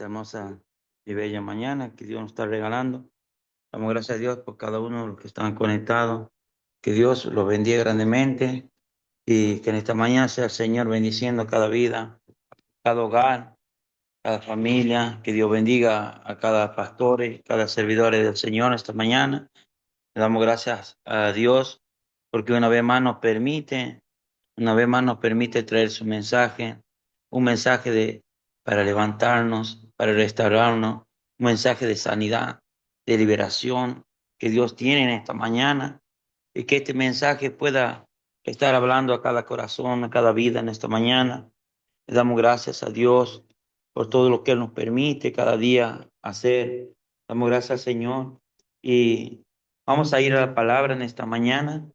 esta hermosa y bella mañana que Dios nos está regalando. Damos gracias a Dios por cada uno de los que están conectados. Que Dios los bendiga grandemente y que en esta mañana sea el Señor bendiciendo cada vida, cada hogar, cada familia. Que Dios bendiga a cada pastor y cada servidor del Señor esta mañana. Le damos gracias a Dios porque una vez más nos permite traer su mensaje, un mensaje para levantarnos, para restaurarnos, un mensaje de sanidad, de liberación que Dios tiene en esta mañana y que este mensaje pueda estar hablando a cada corazón, a cada vida en esta mañana. Le damos gracias a Dios por todo lo que Él nos permite cada día hacer. Damos gracias al Señor y vamos a ir a la palabra en esta mañana.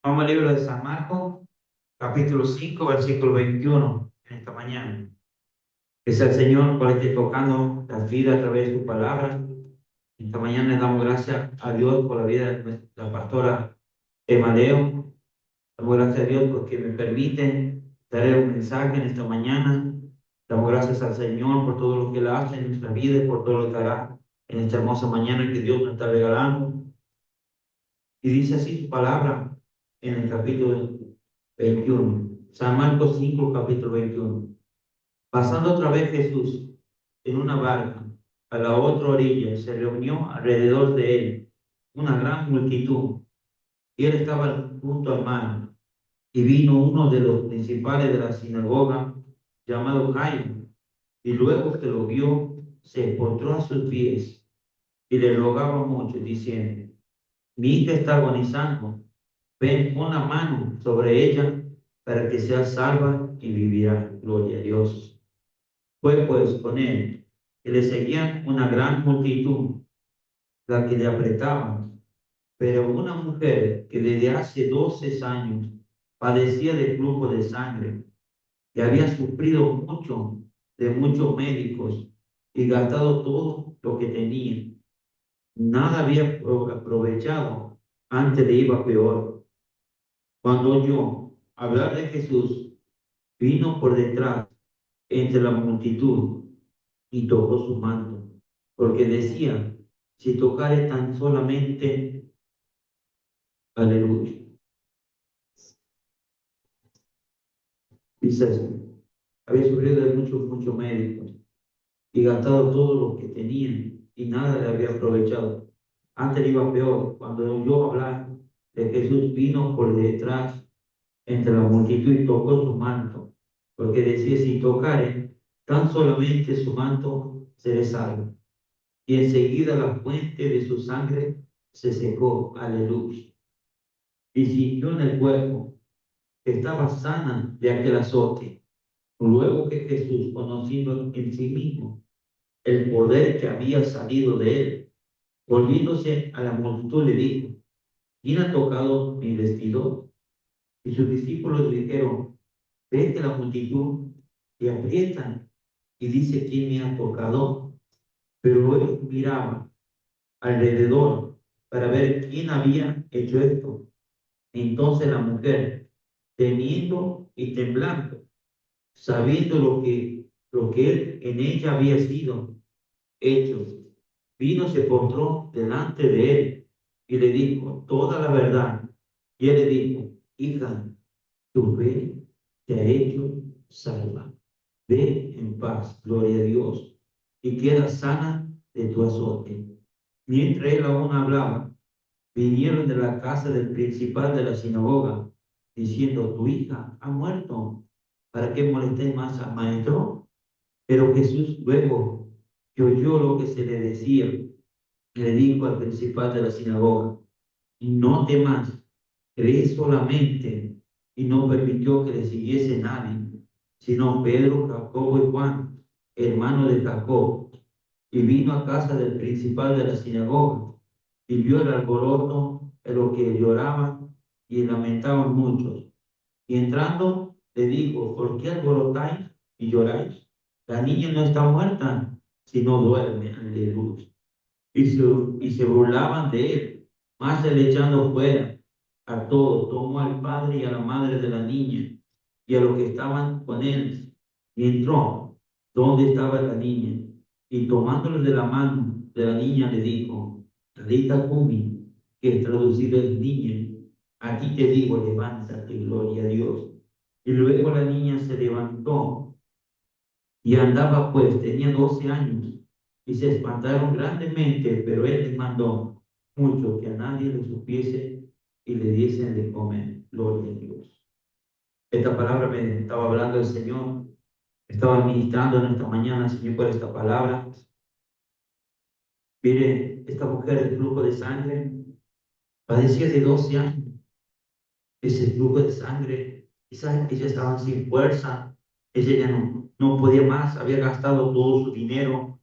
Vamos al libro de San Marcos, capítulo 5 versículo 21 en esta mañana. Es el Señor cual esté tocando las vidas a través de su palabra. Esta mañana le damos gracias a Dios por la vida de nuestra pastora Emadeo. Damos gracias a Dios porque me permite traer un mensaje en esta mañana. Damos gracias al Señor por todo lo que Él hace en nuestra vida y por todo lo que hará en esta hermosa mañana que Dios nos está regalando. Y dice así su palabra en el capítulo 21. San Marcos 5, capítulo 21. Pasando otra vez Jesús en una barca a la otra orilla, se reunió alrededor de él una gran multitud, y él estaba junto al mar. Y vino uno de los principales de la sinagoga, llamado Jairo, y luego que lo vio, se postró a sus pies y le rogaba mucho, diciendo: mi hija está agonizando, ven, pon la mano sobre ella para que sea salva y vivirá. Gloria a Dios. Fue pues con él, que le seguían una gran multitud, la que le apretaban. Pero una mujer que desde hace 12 años padecía de flujo de sangre, que había sufrido mucho de muchos médicos y gastado todo lo que tenía, nada había aprovechado, antes le iba peor. Cuando oyó hablar de Jesús, vino por detrás entre la multitud y tocó su manto, porque decía: si tocare tan solamente, aleluya. Dice así: había sufrido de muchos médicos y gastado todo lo que tenían y nada le había aprovechado. Antes le iba peor. Cuando oyó hablar de Jesús, vino por detrás entre la multitud y tocó su manto, porque decía: si tocare tan solamente su manto, seré salvo. Y enseguida la fuente de su sangre se secó. Aleluya. Y sintió en el cuerpo que estaba sana de aquel azote. Luego que Jesús, conociendo en sí mismo el poder que había salido de él, volviéndose a la multitud, le dijo: ¿quién ha tocado mi vestido? Y sus discípulos le dijeron: ves que la multitud te aprietan y dice: ¿quién me ha tocado? Pero él miraba alrededor para ver quién había hecho esto. Entonces la mujer, temiendo y temblando, sabiendo lo que él en ella había sido hecho, vino, se postró delante de él y le dijo toda la verdad. Y él le dijo: hija, tu fe te ha hecho salva. Ve en paz, gloria a Dios, y queda sana de tu azote. Mientras él aún hablaba, vinieron de la casa del principal de la sinagoga, diciendo: tu hija ha muerto, ¿para qué molestéis más al maestro? Pero Jesús, luego que oyó lo que se le decía, le dijo al principal de la sinagoga: no temas, cree solamente. Y no permitió que le siguiese nadie, sino Pedro, Jacobo y Juan, hermano de Jacob. Y vino a casa del principal de la sinagoga, y vio el alboroto en lo que lloraban y lamentaban muchos. Y entrando, le dijo: ¿por qué alborotáis y lloráis? La niña no está muerta, sino duerme. Aleluya. Y se burlaban de él. Más él, echando fuera a todos, tomó al padre y a la madre de la niña y a los que estaban con él, y entró donde estaba la niña. y tomándole de la mano de la niña le dijo, Talita cumi, que traducido es niña, aquí te digo, levántate, gloria a Dios. Y luego la niña se levantó y andaba pues, tenía 12 años, y se espantaron grandemente, pero él les mandó mucho que a nadie le supiese y le diesen de comer, gloria a Dios. Esta palabra me estaba hablando el Señor, estaba ministrando en esta mañana, Señor, por esta palabra. Mire, esta mujer de flujo de sangre padecía de 12 años ese flujo de sangre. Quizás ella estaba sin fuerza, ella ya no podía más, había gastado todo su dinero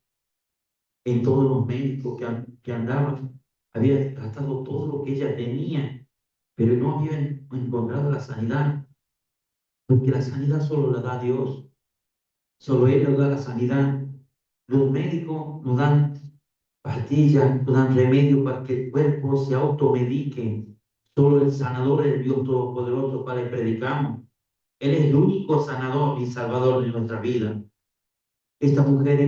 en todos los médicos que andaban, había gastado todo lo que ella tenía, pero no había encontrado la sanidad, porque la sanidad solo la da Dios, solo Él nos da la sanidad. Los médicos nos dan pastillas, nos dan remedio para que el cuerpo se automedique. Solo el sanador es el Dios Todopoderoso para el que predicamos. Él es el único sanador y salvador de nuestra vida. Esta mujer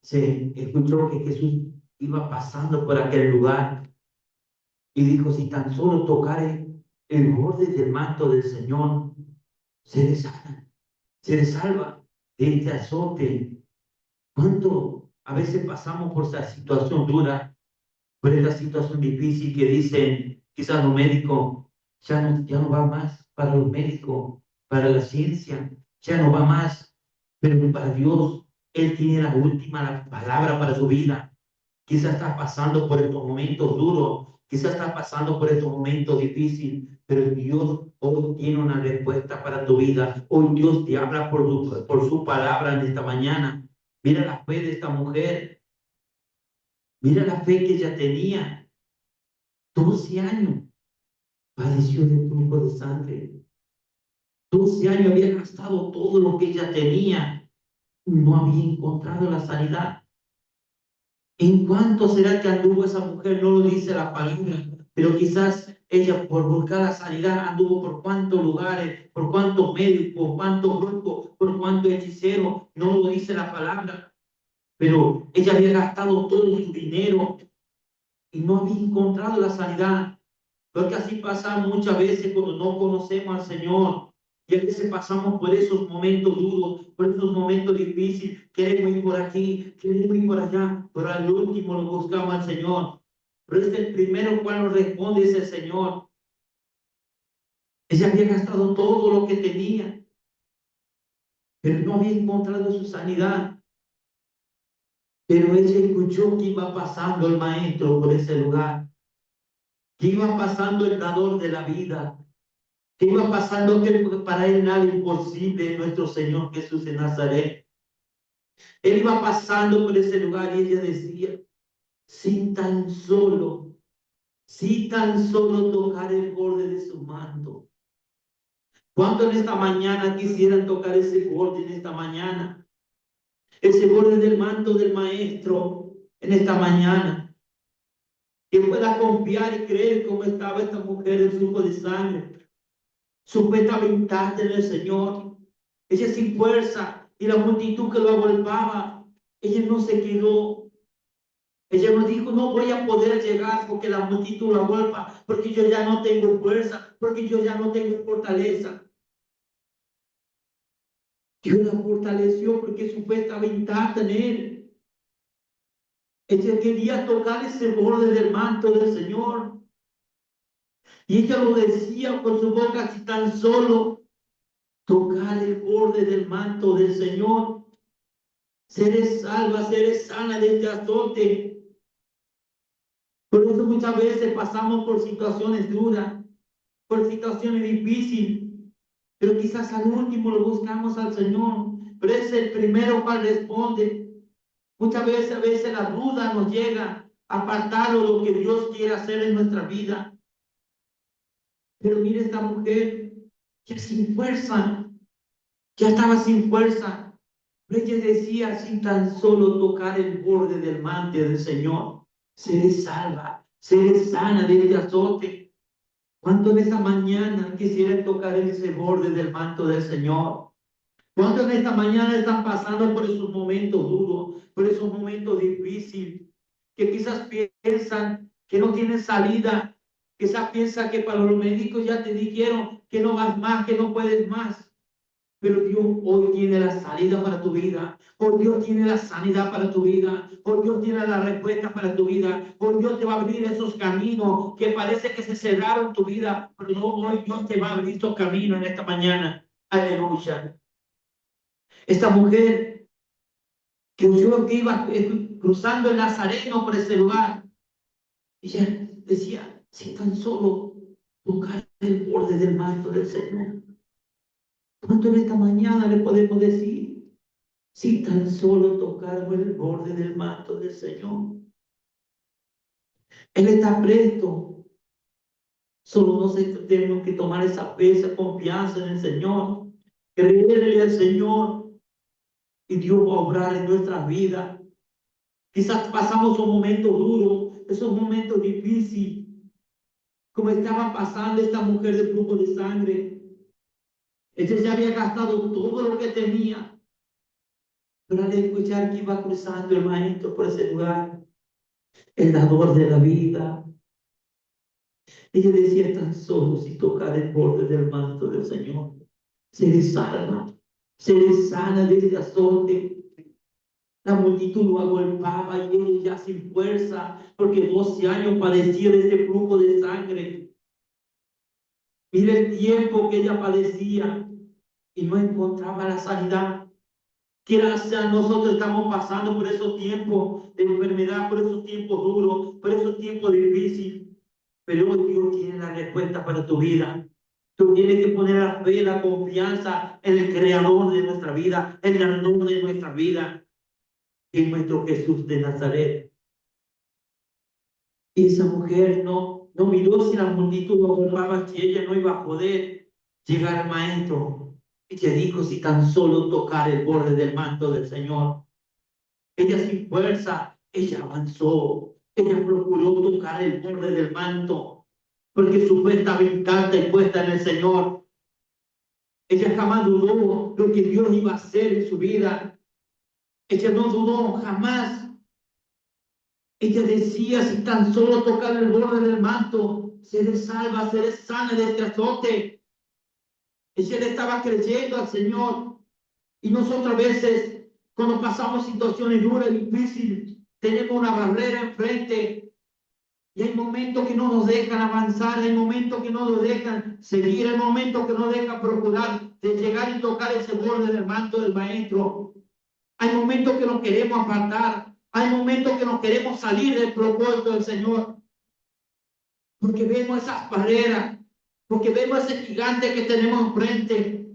se escuchó que Jesús iba pasando por aquel lugar y dijo, si tan solo tocare el borde del manto del Señor, seré sana, seré salva de este azote. ¿Cuánto a veces pasamos por esa situación dura, por esta situación difícil que dicen quizás los médicos, ya no va más para los médicos, para la ciencia, ya no va más, pero para Dios, Él tiene la última palabra para su vida. Quizás estás pasando por estos momentos duros, quizás estás pasando por estos momentos difíciles, pero Dios hoy tiene una respuesta para tu vida. Hoy Dios te habla por su palabra en esta mañana. Mira la fe de esta mujer, mira la fe que ella tenía. 12 años padeció de flujo de sangre. 12 años había gastado todo lo que ella tenía. No había encontrado la sanidad. ¿En cuánto será que anduvo esa mujer? No lo dice la palabra, pero quizás ella por buscar la sanidad anduvo por cuántos lugares, por cuántos médicos, por cuántos grupos, por cuántos hechiceros, no lo dice la palabra, pero ella había gastado todo su dinero y no había encontrado la sanidad. Porque así pasa muchas veces cuando no conocemos al Señor. Y a veces pasamos por esos momentos duros, por esos momentos difíciles. Queremos ir por aquí, queremos ir por allá, pero al último lo buscamos al Señor. Pero es el primero cual nos responde es el Señor. Ella había gastado todo lo que tenía, pero no había encontrado su sanidad. Pero ella escuchó que iba pasando el maestro por ese lugar, que iba pasando el dador de la vida, que iba pasando que para él nada imposible, nuestro Señor Jesús de Nazaret. Él iba pasando por ese lugar y ella decía, si tan solo tocar el borde de su manto. ¿Cuánto en esta mañana quisieran tocar ese borde en esta mañana? Ese borde del manto del Maestro en esta mañana. Que pueda confiar y creer como estaba esta mujer en flujo de sangre. Supuestamente en el Señor. Ella sin fuerza y la multitud que lo agolpaba. Ella no se quedó. Ella no dijo, no voy a poder llegar porque la multitud lo agolpa, porque yo ya no tengo fuerza, porque yo ya no tengo fortaleza. Dios la fortaleció porque su fe estaba intacta en él. Ella quería tocar ese borde del manto del Señor. Y ella lo decía con su boca, si tan solo tocar el borde del manto del Señor, seré salva, seré sana de este azote. Por eso muchas veces pasamos por situaciones duras, por situaciones difíciles, pero quizás al último lo buscamos al Señor, pero es el primero cual responde. Muchas veces, a veces la duda nos llega a apartar lo que Dios quiere hacer en nuestra vida. Pero mire esta mujer, ya sin fuerza, ya estaba sin fuerza. Pero ella decía, sin tan solo tocar el borde del manto del Señor, seré salva, seré sana de este azote. ¿Cuánto en esta mañana quisiera tocar ese borde del manto del Señor? ¿Cuántos en esta mañana están pasando por esos momentos duros, por esos momentos difíciles, que quizás piensan que no tienen salida, quizás piensan que para los médicos ya te dijeron que no vas más, que no puedes más? Pero Dios hoy tiene la salida para tu vida. Hoy Dios tiene la sanidad para tu vida. Hoy Dios tiene la respuesta para tu vida. Hoy Dios te va a abrir esos caminos que parece que se cerraron tu vida. Pero no, hoy Dios te va a abrir esos caminos en esta mañana. Aleluya. Esta mujer que yo que iba cruzando el Nazareno por ese lugar. Ella decía, si tan solo tocar el borde del manto del Señor. ¿Cuánto en esta mañana le podemos decir? Si tan solo tocáramos el borde del manto del Señor. Él está presto. Solo nosotros tenemos que tomar esa fe, esa confianza en el Señor. Creerle al Señor. Y Dios va a obrar en nuestras vidas. Quizás pasamos un momento duro, esos momentos difíciles, como estaba pasando esta mujer de flujo de sangre. Ella ya había gastado todo lo que tenía. Pero al escuchar que iba cruzando el maestro por ese lugar, el dador de la vida, ella decía, tan solo si tocar el borde del manto del Señor, seré salva, seré sana de ese azote. La multitud lo agolpaba y ella sin fuerza, porque 12 años padecía de ese flujo de sangre. Mira el tiempo que ella padecía y no encontraba la sanidad. Quizás nosotros estamos pasando por esos tiempos de enfermedad, por esos tiempos duros, por esos tiempos difíciles. Pero hoy Dios tiene la respuesta para tu vida. Tú tienes que poner la fe, la confianza en el creador de nuestra vida, en el nombre de nuestra vida, en nuestro Jesús de Nazaret. Y esa mujer no miró si la multitud lo observaba, si ella no iba a poder llegar al maestro. Ella dijo, si tan solo tocar el borde del manto del Señor. Ella sin fuerza, ella avanzó. Ella procuró tocar el borde del manto, porque su fe estaba intacta y puesta en el Señor. Ella jamás dudó lo que Dios iba a hacer en su vida. Ella no dudó jamás. Ella decía, si tan solo tocar el borde del manto, seré salva, seré sana de este azote. Ella le estaba creyendo al Señor. Y nosotros a veces, cuando pasamos situaciones duras y difíciles, tenemos una barrera enfrente. Y hay momentos que no nos dejan avanzar, hay momentos que no nos dejan seguir, hay momentos que no nos dejan procurar de llegar y tocar ese borde del manto del Maestro. Hay momentos que nos queremos apartar, hay momentos que nos queremos salir del propósito del Señor, porque vemos esas barreras, porque vemos ese gigante que tenemos enfrente,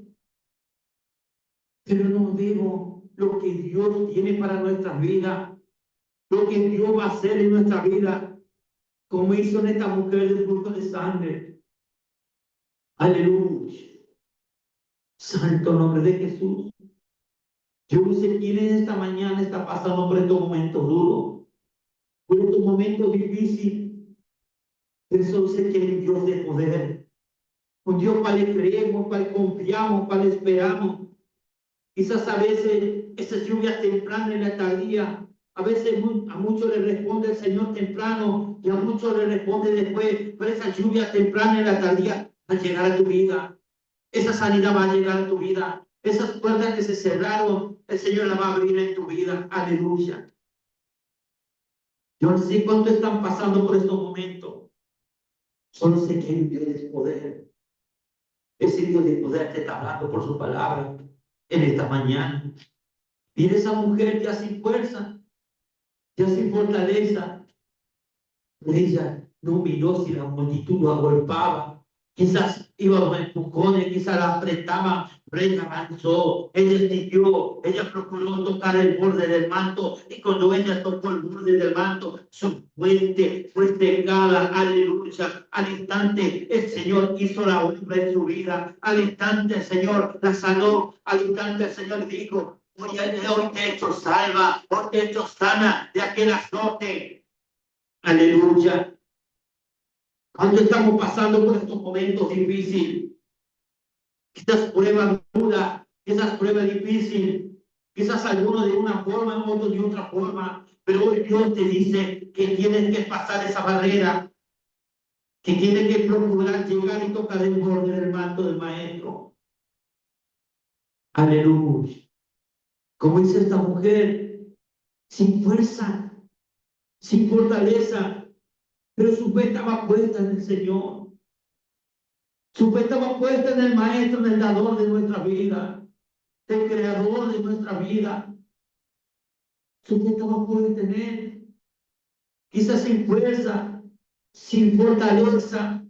pero no vemos lo que Dios tiene para nuestras vidas, lo que Dios va a hacer en nuestra vida, como hizo en esta mujer del flujo de sangre. Aleluya. Santo nombre de Jesús. Yo no sé quién en esta mañana está pasando por estos momentos duros, por estos momentos difíciles. Pero solo sé que hay un Dios de poder, un Dios para el que creemos, para el que confiamos, para el que esperamos. Quizás a veces esas lluvias tempranas y la tardía, a veces a muchos le responde el Señor temprano y a muchos le responde después, pero esa lluvia temprana y la tardía va a llegar a tu vida. Esa sanidad va a llegar a tu vida. Esas puertas que se cerraron, el Señor las va a abrir en tu vida. Aleluya. Yo no sé cuánto están pasando por estos momentos. Solo sé que hay un Dios de poder. Ese Dios de poder te está hablando por su palabra en esta mañana. Mira esa mujer ya sin fuerza, ya sin fortaleza. Ella no miró si la multitud lo agolpaba. Quizás iba a los empujones, quizás la apretaban, pero ella avanzó, ella siguió, ella procuró tocar el borde del manto, y cuando ella tocó el borde del manto, su fuente fue secada, aleluya. Al instante el Señor hizo la obra en su vida, al instante el Señor la sanó, al instante el Señor dijo, hoy te he hecho salva, hoy te he hecho sana de aquel azote. Aleluya. Cuando estamos pasando por estos momentos difíciles, estas pruebas duras, Quizás prueba difícil, quizás algunos de una forma, otros de otra forma, pero hoy Dios te dice que tienes que pasar esa barrera, que tienes que procurar llegar y tocar el borde del manto del Maestro. Aleluya. Como dice esta mujer, sin fuerza, sin fortaleza, pero su fe estaba puesta en el Señor. Su fe estaba puesta en el Maestro, en el dador de nuestra vida, el creador de nuestra vida. Su fe estaba puesta en Él. Quizás sin fuerza, sin fortaleza,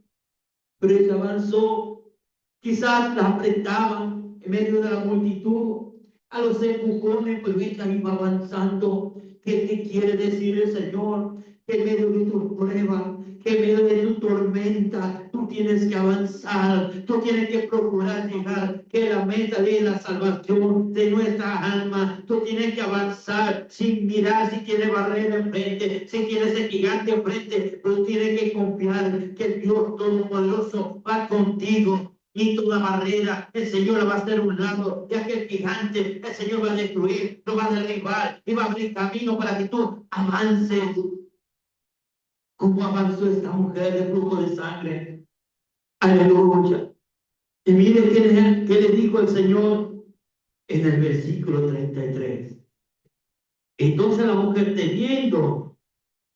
pero ella avanzó. Quizás la apretaban en medio de la multitud, a los empujones, pero ella iba avanzando. ¿Qué te quiere decir el Señor? Que en medio de tu prueba, que en medio de tu tormenta, tú tienes que avanzar, tú tienes que procurar llegar, que la meta de la salvación de nuestra alma, tú tienes que avanzar sin mirar si tiene barrera enfrente, si tienes ese gigante enfrente, tú tienes que confiar que el Dios Todopoderoso va contigo. Y toda barrera, el Señor la va a hacer un lado, y aquel gigante, el Señor va a destruir, lo va a derribar, y va a abrir camino para que tú avances. Como avanzó esta mujer de flujo de sangre. Aleluya. Y mire qué le dijo el Señor en el versículo 33. Entonces la mujer, temiendo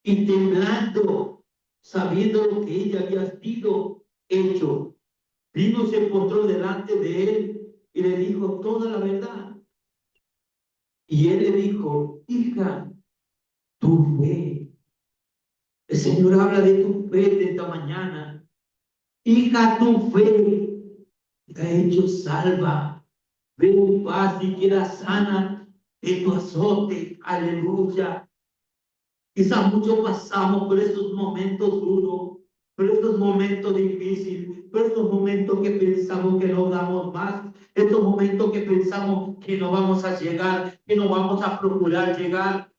y temblando, sabiendo lo que ella había sido hecho, vino y se postró delante de él y le dijo toda la verdad. Y él le dijo, hija, tu fe. El Señor habla de tu fe de esta mañana. Hija, tu fe te ha hecho salva. Ve en paz y queda sana de tu azote. Aleluya. Quizás muchos pasamos por esos momentos duros, por estos momentos difíciles, por estos momentos que pensamos que no damos más, estos momentos que pensamos que no vamos a llegar, que no vamos a procurar llegar.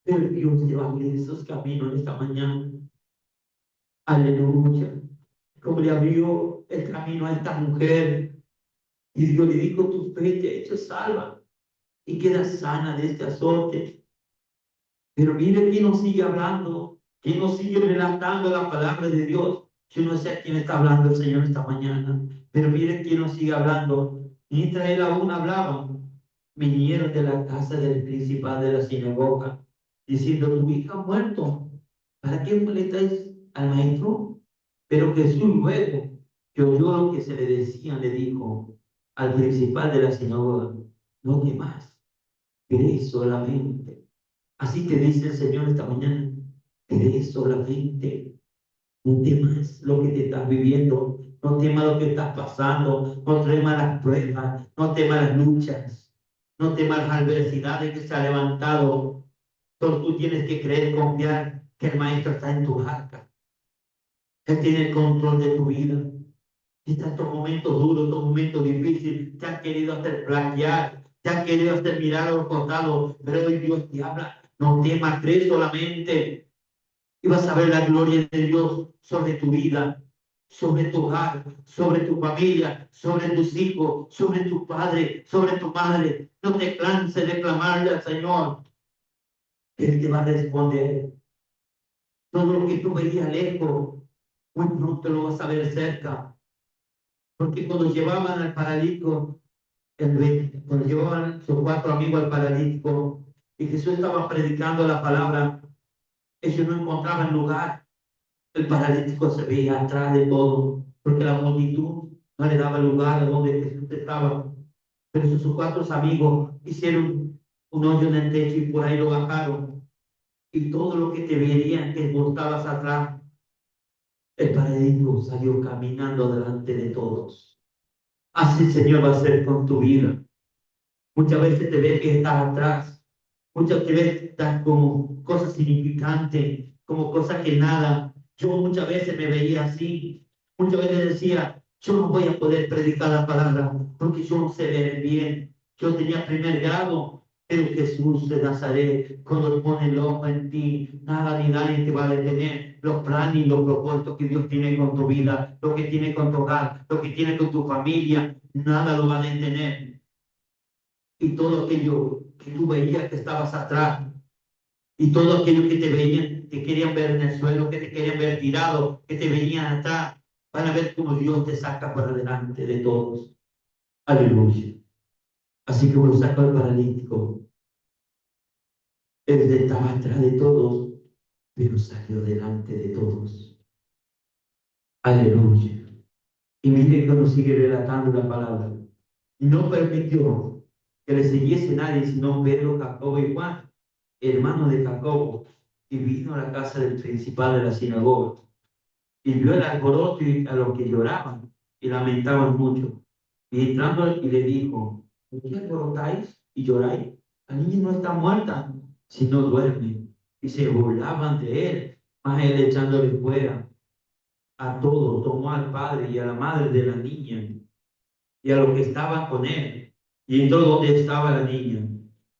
Pero Dios te va a abrir esos caminos esta mañana. Aleluya. Como le abrió el camino a esta mujer. Y Dios le dijo, tu fe te ha hecho salva y queda sana de este azote. Pero mire quién nos sigue hablando, quién nos sigue relatando la palabra de Dios. Yo no sé a quién está hablando el Señor esta mañana, pero mire quién nos sigue hablando. Mientras él aún hablaba, vinieron de la casa del principal de la sinagoga, diciendo, tu hija ha muerto. ¿Para qué molestáis al maestro? Pero Jesús luego que oyó lo que se le decía, le dijo al principal de la sinagoga, no temas, cree solamente. Así te dice el Señor esta mañana, cree solamente, no temas lo que te estás viviendo, no temas lo que estás pasando, no temas las pruebas, no temas las luchas, no temas las adversidades que se han levantado. Pero tú tienes que creer, confiar que el Maestro está en tu barca. Él tiene el control de tu vida. Y estos momentos duros, estos momentos difíciles, te han querido hacer flaquear, te han querido hacer mirar a los costados, pero hoy Dios te habla, no temas, cree solamente y vas a ver la gloria de Dios sobre tu vida, sobre tu hogar, sobre tu familia, sobre tus hijos, sobre tu padre, sobre tu madre. No te canses de clamarle al Señor, Él te va a responder. Todo lo que tú veías lejos, muy pronto lo vas a ver cerca. Porque cuando llevaban al paralítico, cuando llevaban sus cuatro amigos al paralítico, y Jesús estaba predicando la palabra, ellos no encontraban lugar. El paralítico se veía atrás de todo, porque la multitud no le daba lugar a donde Jesús estaba. Pero sus cuatro amigos hicieron un hoyo en el techo y por ahí lo bajaron. Y todo lo que te verían que vos estabas atrás, el paralítico salió caminando delante de todos. Así el Señor va a hacer con tu vida. Muchas veces te ves que estás atrás. Muchas veces estás como cosas significantes, como cosas que nada. Yo muchas veces me veía así. Muchas veces decía, yo no voy a poder predicar la palabra porque yo no sé leer bien. Yo tenía primer grado Pero Jesús de Nazaret, cuando pone el ojo en ti, nada ni nadie te va a detener. Los planes y los propósitos que Dios tiene con tu vida, lo que tiene con tu hogar, lo que tiene con tu familia, nada lo va a detener. Y todo aquello que tú veías que estabas atrás, y todo aquello que te veían, te querían ver en el suelo, que te querían ver tirado, que te venían atrás, van a ver cómo Dios te saca por delante de todos. Aleluya. Así como lo sacó el paralítico, él estaba atrás de todos, pero salió delante de todos. Aleluya. Y mire cómo sigue relatando la palabra. No permitió que le siguiese nadie, sino Pedro, Jacobo y Juan, hermano de Jacobo, y vino a la casa del principal de la sinagoga. Y vio el alboroto y a los que lloraban y lamentaban mucho. Y entrando y le dijo: ¿por qué alborotáis y lloráis? La niña no está muerta, sino duerme. Y se burlaban de él, mas él echándole fuera a todos, tomó al padre y a la madre de la niña y a los que estaban con él, y entró donde estaba la niña,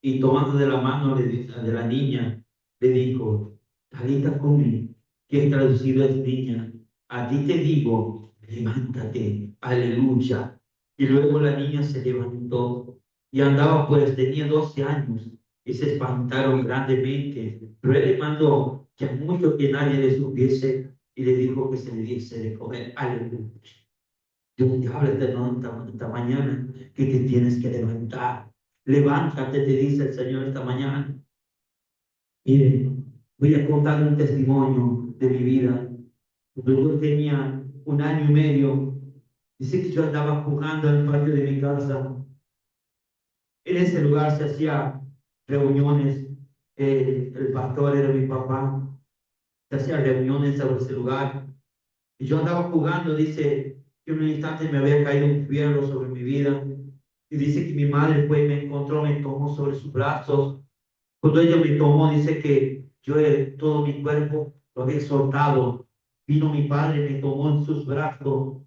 y tomando de la mano de la niña, le dijo: Talita cumi, que es traducido es niña, a ti te digo, levántate, aleluya. Y luego la niña se levantó y andaba, pues tenía 12 años, y se espantaron grandemente, pero él le mandó que a mucho que nadie le supiese, y le dijo que se le diese de comer, aleluya. Dios te habla esta mañana que te tienes que levantar. Levántate, te dice el Señor esta mañana. Miren, voy a contar un testimonio de mi vida. Cuando yo tenía 1 año y medio, dice que yo andaba jugando en el patio de mi casa. En ese lugar se hacía reuniones. El pastor era mi papá. Se hacían reuniones sobre ese lugar. Y yo andaba jugando, dice que en un instante me había caído un fierro sobre mi vida. Y dice que mi madre fue y me encontró, me tomó sobre sus brazos. Cuando ella me tomó, dice que yo todo mi cuerpo lo había soltado. Vino mi padre, me tomó en sus brazos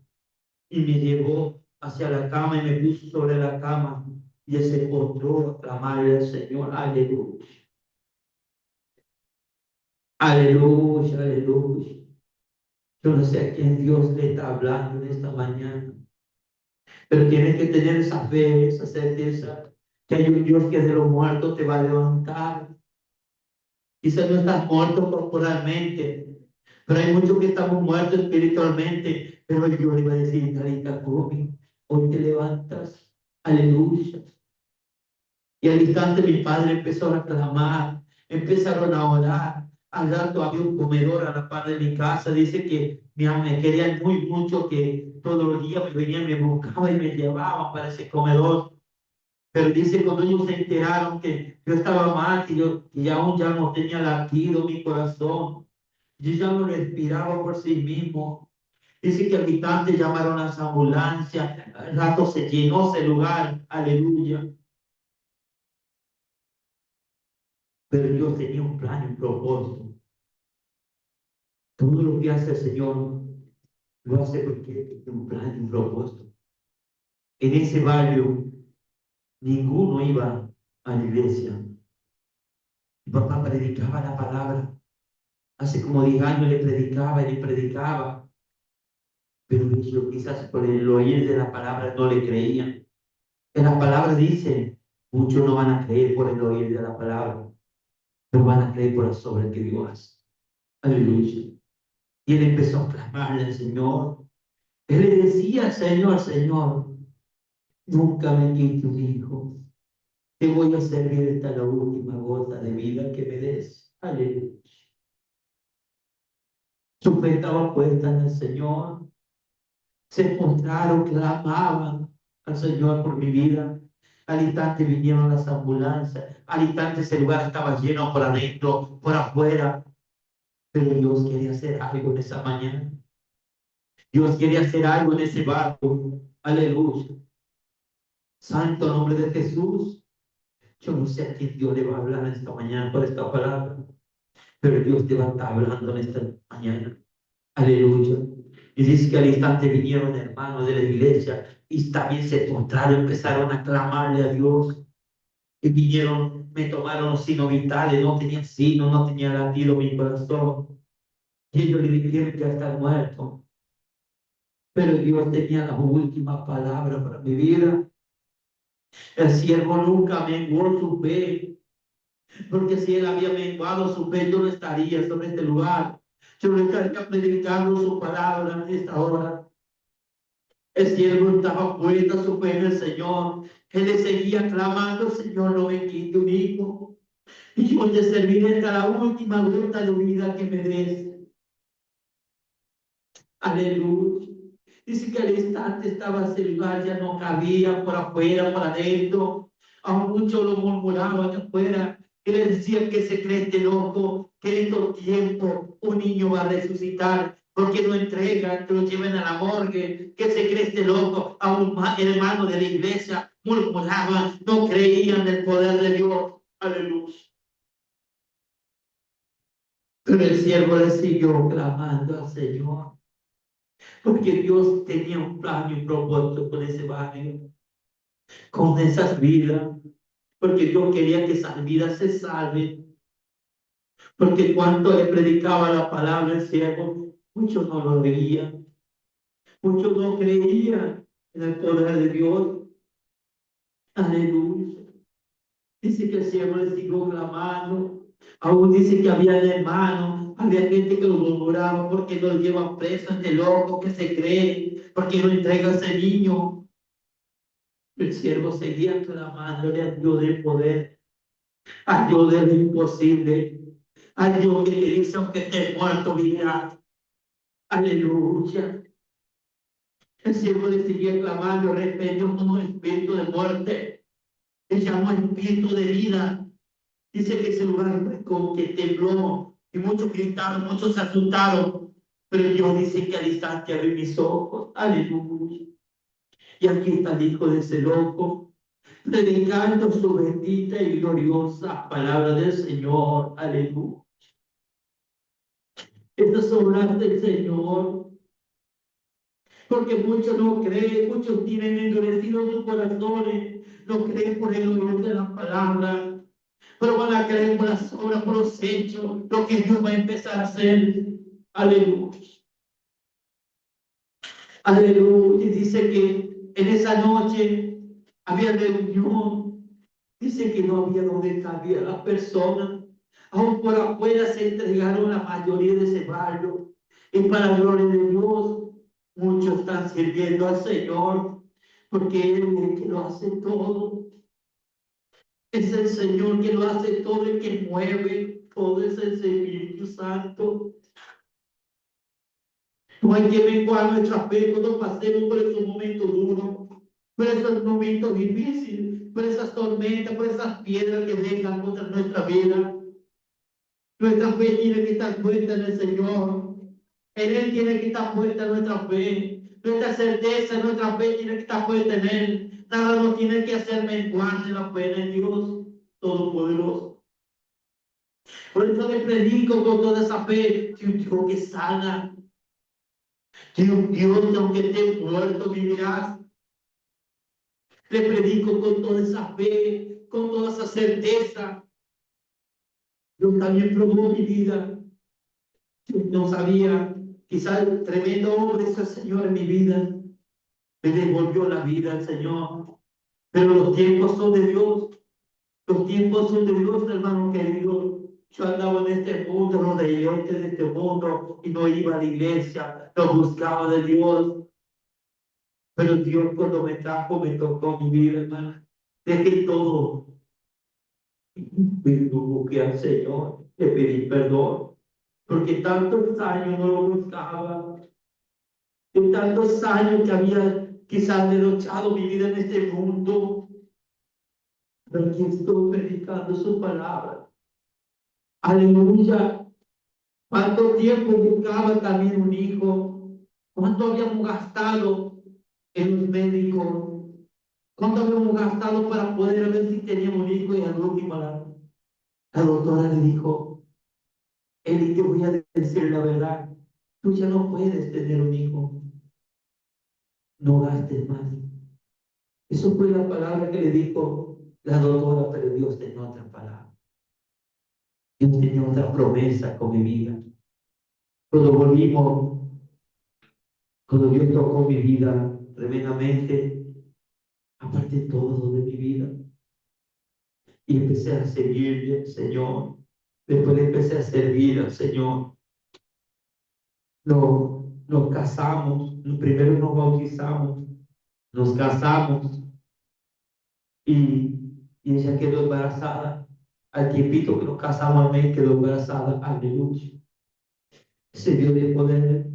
y me llevó hacia la cama y me puso sobre la cama. Y él se encontró a clamarle al Señor, aleluya, aleluya, aleluya. Yo no sé a quién Dios le está hablando en esta mañana, pero tienes que tener esa fe, esa certeza, que hay un Dios que de los muertos te va a levantar. Quizás no estás muerto corporalmente, pero hay muchos que estamos muertos espiritualmente. Pero Dios le va a decir: Talita cumi, hoy te levantas, aleluya. Y al instante mi padre empezó a clamar, empezaron a orar. Al rato había un comedor a la par de mi casa. Dice que me querían muy mucho, que todos los días me venían, me buscaban y me llevaban para ese comedor. Pero dice, cuando ellos se enteraron que yo estaba mal, que aún ya no tenía latido mi corazón, yo ya no respiraba por sí mismo. Dice que habitantes llamaron a las ambulancias, al rato se llenó ese lugar, aleluya. Pero Dios tenía un plan y un propósito. Todo lo que hace el Señor lo hace porque tiene un plan y un propósito. En ese barrio ninguno iba a la iglesia. Mi papá predicaba la palabra. Hace como 10 años le predicaba y le predicaba, pero ellos quizás por el oír de la palabra no le creían. En la palabra dice: muchos no van a creer por el oír de la palabra, pero van a creer por la obras que Dios hace. Aleluya. Y él empezó a clamarle al Señor. Él le decía: Señor, Señor, nunca me quite un hijo. Te voy a servir hasta la última gota de vida que me des. Aleluya. Su fe estaba puesta en el Señor. Se postraron, clamaban al Señor por mi vida. Al instante vinieron las ambulancias. Al instante ese lugar estaba lleno por adentro, por afuera. Pero Dios quería hacer algo en esa mañana. Dios quería hacer algo en ese barco. Aleluya. Santo nombre de Jesús. Yo no sé a quién Dios le va a hablar esta mañana por esta palabra, pero Dios te va a estar hablando en esta mañana. Aleluya. Y dice que al instante vinieron hermanos de la iglesia y también se postraron, empezaron a clamarle a Dios. Y vinieron, me tomaron los signos vitales, no tenía signo, no tenía latido mi corazón. Y ellos le dijeron que ya está muerto. Pero Dios tenía las últimas palabras para mi vida. El siervo nunca menguó su fe, porque si él había menguado su fe, yo no estaría sobre este lugar. Yo no estaría predicando su palabra en esta hora. El siervo estaba puesta su fe en el Señor. Él le seguía clamando: Señor, no me quite un hijo. Y yo te serviré hasta la última gota de vida que me des. Aleluya. Dice que al instante estaba ese lugar, ya no cabía, por afuera, por adentro. Aún muchos lo murmuraban afuera. Y le decían: que se cree este loco, que en estos tiempos un niño va a resucitar. Porque no entregan, que lo lleven a la morgue, que se cree este loco. A un hermano de la iglesia murmuraban, no creían en el poder de Dios. Aleluya. Pero el siervo le siguió clamando al Señor, porque Dios tenía un plan y un propósito con ese barrio, con esas vidas, porque Dios quería que esas vidas se salven, porque cuando le predicaba la palabra el siervo, muchos no lo veían, muchos no creían en el poder de Dios. Aleluya. Dice que el siervo le siguió clamando. Aún dice que había hermanos, había gente que lo murmuraba: porque no lo llevan preso, este loco que se cree, porque no entrega a ese niño. El siervo seguía clamándole a Dios del poder, a Dios de lo imposible, a Dios que te dice: aunque estés muerto, vivirás. Aleluya. El siervo le seguía clamando, reprendió todo espíritu de muerte, le llamó espíritu de vida. Dice que ese lugar fue como que tembló y muchos gritaron, muchos se asustaron, pero Dios dice que al instante abrí mis ojos. Aleluya. Y aquí está el hijo de ese loco, predicando su bendita y gloriosa palabra del Señor. Aleluya. Estas obras del Señor, porque muchos no creen, muchos tienen endurecidos sus corazones, no creen por el oír de la palabra, pero van a creer por las obras, por los hechos, lo que Dios va a empezar a hacer. Aleluya. Aleluya. Y dice que en esa noche había reunión. Dice que no había donde cabía las personas. Aún por afuera se entregaron la mayoría de ese barrio. Y para la gloria de Dios, muchos están sirviendo al Señor, porque Él es el que lo hace todo. Es el Señor que lo hace todo, el que mueve todo, es el Espíritu Santo. No hay que menguar nuestra fe cuando pasemos por esos momentos duros, por esos momentos difíciles, por esas tormentas, por esas piedras que vengan contra nuestra vida. Nuestra fe tiene que estar puesta en el Señor. En Él tiene que estar puesta nuestra fe. Nuestra certeza, nuestra fe tiene que estar puesta en Él. Nada nos tiene que hacer menguar de la fe en Dios Todopoderoso. Por eso le predico con toda esa fe que un Dios que sana, que un Dios que aunque esté muerto vivirás. Le predico con toda esa fe, con toda esa certeza. Yo también probó mi vida. Yo no sabía, quizás el tremendo hombre es el Señor en mi vida. Me devolvió la vida el Señor. Pero los tiempos son de Dios. Los tiempos son de Dios, hermano querido. Yo andaba en este mundo, los deleites de este mundo, y no iba a la iglesia, no buscaba de Dios. Pero Dios, cuando me trajo, me tocó mi vida, hermano. Dejé todo. Y busqué al Señor, le pedí perdón, porque tantos años no lo buscaba, de tantos años que había quizás derrochado mi vida en este mundo, pero aquí estoy predicando su palabra. Aleluya. ¿Cuánto tiempo buscaba también un hijo? ¿Cuánto habíamos gastado en los médicos? ¿Cuánto habíamos gastado para poder ver si teníamos un hijo? Y al último la doctora le dijo: Eli, te voy a decir la verdad, tú ya no puedes tener un hijo, no gastes más. Eso fue la palabra que le dijo. la doctora, pero Dios tenía otra palabra. Dios tenía otra promesa con mi vida. Cuando volvimos, cuando Dios tocó mi vida tremendamente, aparte todo de mi vida, y empecé a seguirle al Señor. Después empecé a servir al Señor. Nos casamos, primero nos bautizamos, nos casamos y, y ella quedó embarazada. Al tiempito que nos casamos, amén, quedó embarazada. Aleluya. Ese Dios de poder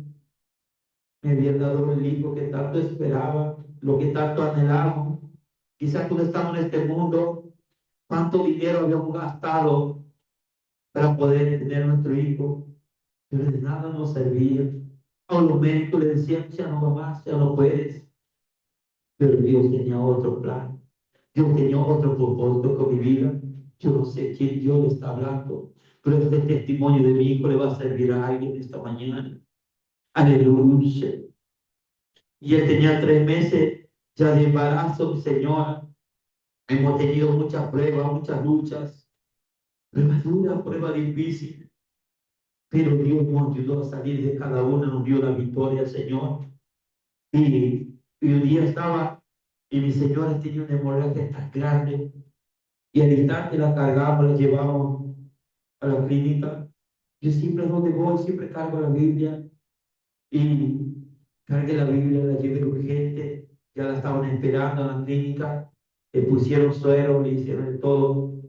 me había dado el hijo que tanto esperaba, lo que tanto anhelamos. Quizás cuando estamos en este mundo, cuánto dinero habíamos gastado para poder tener nuestro hijo, pero de nada nos servía. A los médicos le decían, ya no va más, ya no puedes. Pero Dios tenía otro plan. Dios tenía otro propósito con mi vida. Yo no sé quién Dios le está hablando, pero este testimonio de mi hijo le va a servir a alguien esta mañana. Aleluya. Y él tenía 3 meses ya de embarazo, mi señora. Hemos tenido muchas pruebas, muchas luchas, pruebas duras, pruebas difíciles. Pero Dios nos ayudó a salir de cada una, nos dio la victoria, Señor. Y un día estaba, y mi señora tenía una hemorragia tan grande, y al instante la cargamos, la llevamos a la clínica. Yo siempre donde voy, siempre cargo la Biblia, y cargué la Biblia, la llevé urgente, ya la estaban esperando en la clínica, le pusieron suero, le hicieron de todo,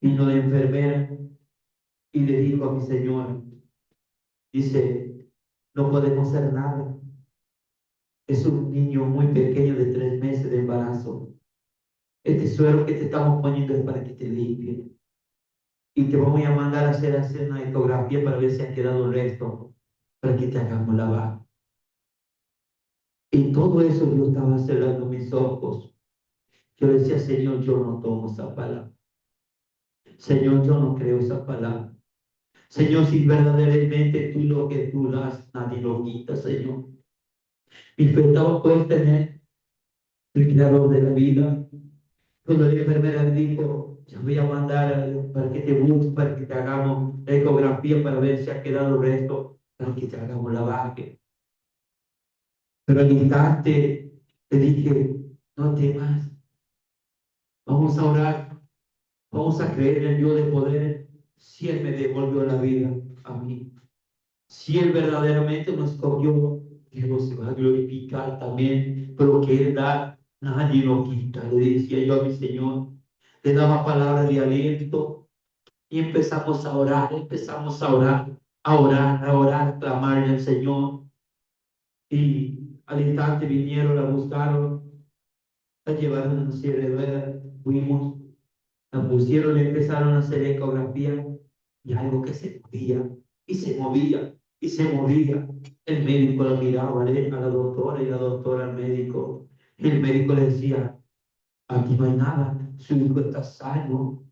vino la enfermera, y le dijo a mi señora, dice, no podemos hacer nada. Es un niño muy pequeño de 3 meses de embarazo. Este suero que te estamos poniendo es para que te limpie. Y te vamos a mandar a hacer una ecografía para ver si ha quedado el resto, para que te hagamos lavar. Y todo eso yo estaba cerrando mis ojos. Yo decía, Señor, yo no tomo esa palabra. Señor, yo no creo esa palabra. Señor, si verdaderamente tú lo que tú das, nadie lo quita, Señor. Mi fe estaba puesta en Él, el creador de la vida. Cuando la enfermera me dijo, yo voy a mandar para que te busques, para que te hagamos la ecografía para ver si ha quedado el resto, para que te hagamos lavaje. Pero al instante le dije, no temas, vamos a orar, vamos a creer en el Dios de poder, si Él me devolvió la vida a mí. Si Él verdaderamente nos escogió, Dios se va a glorificar también, pero que Él da, nadie lo quita. Le decía yo a mi Señor, le daba palabras de aliento y empezamos a orar, a orar, a orar, a clamarle al Señor. Y al instante vinieron, la buscaron, la llevaron en una silla de ruedas, fuimos, la pusieron y empezaron a hacer ecografía y algo que se movía y se movía y se movía. El médico la miraba a la doctora y la doctora al médico. Y el médico le decía, aquí no hay nada, su hijo está sano,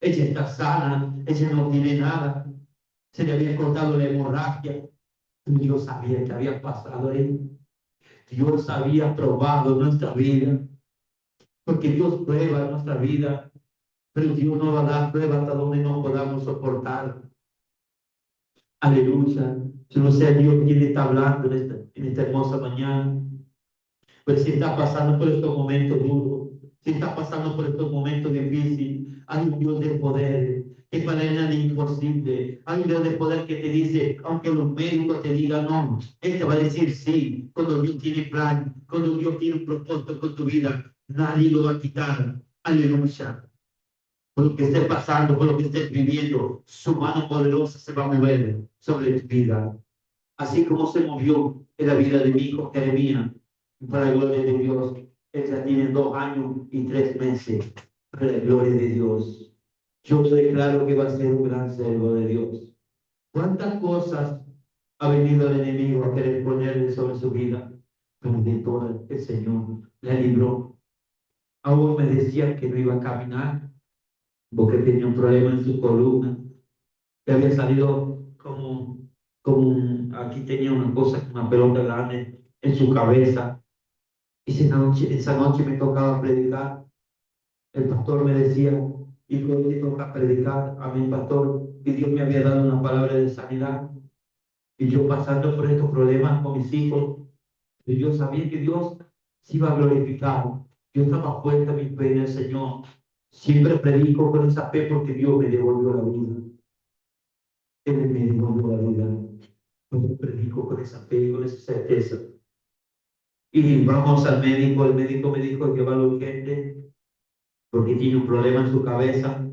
ella está sana, ella no tiene nada. Se le había cortado la hemorragia. Dios sabía que había pasado ahí. Dios había probado nuestra vida, porque Dios prueba nuestra vida, pero Dios no va a dar prueba hasta donde no podamos soportar. Aleluya. Yo no sé a Dios quién está hablando en esta hermosa mañana, pero si está pasando por estos momentos duros, si está pasando por estos momentos difíciles, hay un Dios de poder, que para él nada es imposible. Hay un Dios de poder que te dice, aunque los médicos te digan no, Él te va a decir sí. Cuando Dios tiene plan, cuando Dios tiene un propósito con tu vida, nadie lo va a quitar. Aleluya. Por lo que estés pasando, por lo que estés viviendo, su mano poderosa se va a mover sobre tu vida. Así como se movió en la vida de mi hijo Jeremías, para la gloria de Dios. Él ya tiene 2 años y 3 meses, para la gloria de Dios. Yo declaro que va a ser un gran servo de Dios. ¿Cuántas cosas ha venido el enemigo a querer ponerle sobre su vida? Pero de todo el Señor la libró. Aún me decían que no iba a caminar porque tenía un problema en su columna. Le había salido aquí tenía una cosa, una pelota grande en su cabeza. Y esa noche me tocaba predicar. El pastor me decía, hijo, hoy te toca predicar a mi pastor, y Dios me había dado una palabra de sanidad. Y yo pasando por estos problemas con mis hijos, y yo sabía que Dios se iba a glorificar. Yo estaba puesta mi fe en el Señor. Siempre predico con esa fe porque Dios me devolvió la vida. Él me devolvió la vida. Yo predico con esa fe, con esa certeza. Y vamos al médico. El médico me dijo que va a lo urgente porque tiene un problema en su cabeza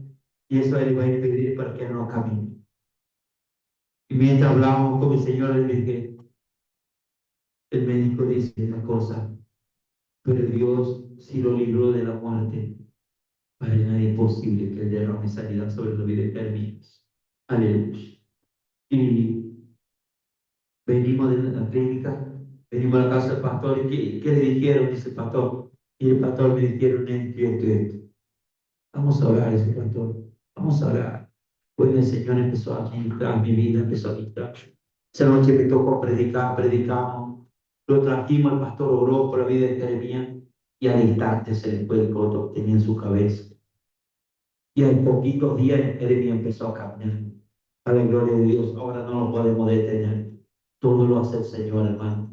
y eso le va a impedir para que no camine. Y mientras hablábamos con mi señora, le dije, el médico dice una cosa, pero Dios sí lo libró de la muerte. Para él es imposible que él derrame sanidad sobre la vida eterna. Aleluya. Y venimos de la clínica, venimos a la casa del pastor, y ¿qué le dijeron? Dice el pastor. Y el pastor me dijeron esto y esto y esto. Vamos a orar, dice el pastor. Vamos a orar. Pues el Señor empezó a ministrar mi vida, empezó a ministrar. Esa noche me tocó predicar, predicamos. Lo trajimos, el pastor oró por la vida de Jeremías y al instante se le fue el coto que tenía en su cabeza. Y en poquitos días Jeremías empezó a caminar. A la gloria de Dios, ahora no lo podemos detener. Todo lo hace el Señor, hermano.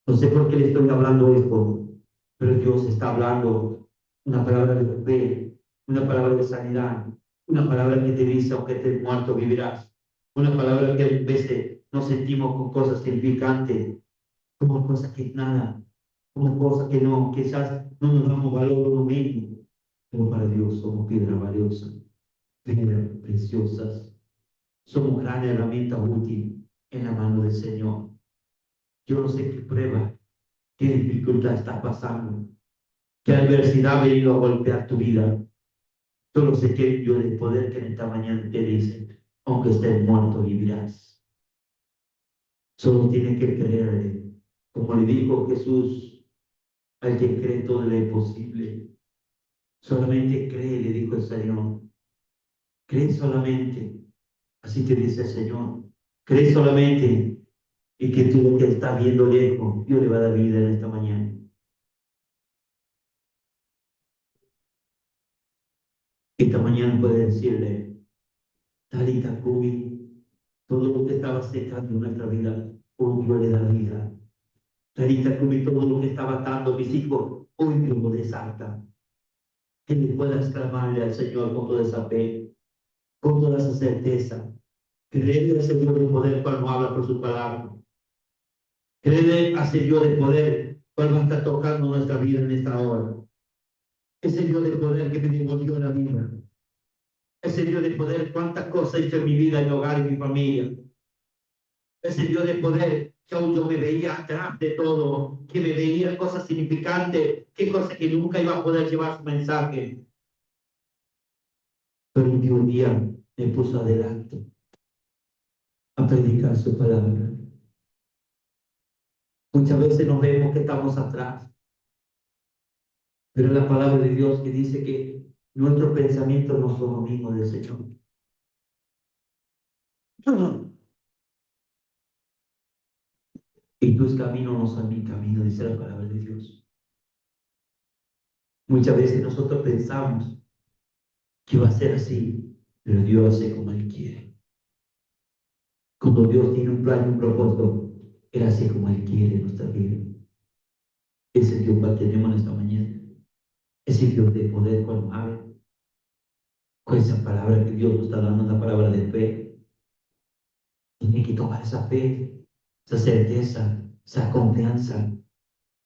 No sé por qué le estoy hablando esto, pero Dios está hablando una palabra de fe, una palabra de sanidad, una palabra que te dice, aunque estés muerto, vivirás. Una palabra que a veces nos sentimos con cosas significantes, como cosas que nada, como cosas que no, quizás no nos damos valor a uno mismo, pero para Dios somos piedras valiosas, piedras preciosas. Somos gran herramienta útil en la mano del Señor. Yo no sé qué prueba, qué dificultad estás pasando, qué adversidad ha venido a golpear tu vida. Solo sé que yo de poder que en esta mañana te dice, aunque estés muerto, vivirás. Solo tiene que creerle. Como le dijo Jesús, al que cree todo lo es posible. Solamente cree, le dijo el Señor. Cree solamente. Así te dice el Señor. Cree solamente y que tú lo que estás viendo lejos, Dios le va a dar vida en esta mañana. Esta mañana puede decirle, Talita Kumi, todo lo que estaba secando en nuestra vida, hoy Dios le da vida. Talita Kumi, todo lo que estaba atando mis hijos, hoy Dios lo desata. Que le puedas clamarle al Señor con toda esa fe, con toda esa certeza. Creerle al Señor de poder cuando habla por su palabra. Creerle al Señor de poder cuando está tocando nuestra vida en esta hora. Ese Dios de poder que me devolvió la vida. Ese Dios de poder, cuántas cosas hizo en mi vida, en mi hogar, en mi familia. Ese Dios de poder, que aún yo me veía atrás de todo, que me veía cosas significantes, qué cosas que nunca iba a poder llevar su mensaje. Pero que un día me puso adelante a predicar su palabra. Muchas veces nos vemos que estamos atrás, pero la palabra de Dios que dice que nuestros pensamientos no son los mismos del Señor. Y tus caminos no son mi camino, dice la palabra de Dios. Muchas veces nosotros pensamos que va a ser así, pero Dios hace como Él quiere. Cuando Dios tiene un plan y un propósito, Él hace como Él quiere en nuestra vida. Ese Dios que tenemos en esta mañana. Ese Dios de poder cuando habla. Con esa palabra que Dios nos está dando, una palabra de fe. Tiene que tomar esa fe, esa certeza, esa confianza,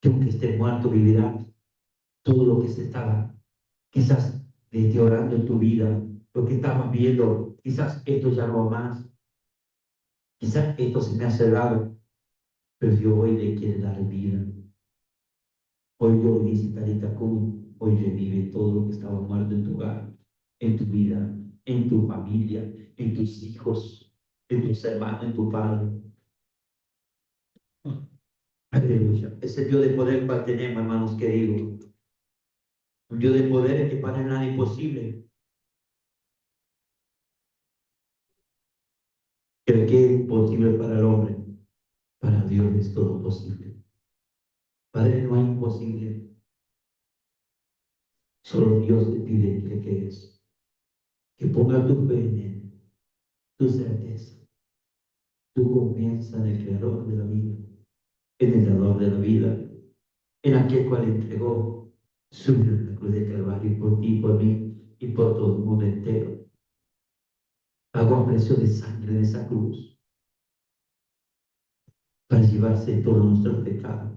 que aunque esté muerto, vivirás. Todo lo que se estaba, quizás deteriorando en tu vida, lo que estabas viendo, quizás esto ya no va más. Quizás esto se me ha cerrado, pero Dios hoy le quiere dar vida. Hoy Dios dice, Talita Kum, hoy revive todo lo que estaba muerto en tu hogar, en tu vida, en tu familia, en tus hijos, en tus hermanos, en tu padre. Aleluya. Ese Dios de poder que tenemos, hermanos queridos. Un Dios de poder que para nada imposible. El que es imposible para el hombre, para Dios es todo posible. Padre, no hay imposible. Solo Dios te pide que quedes, que ponga tu fe en Él, tu certeza, tu confianza en el Creador de la vida, en el Dador de la vida, en aquel cual entregó su vida en la cruz de Calvario por ti, por mí y por todo el mundo entero. Pagó a precio de sangre de esa cruz para llevarse todos nuestros pecados,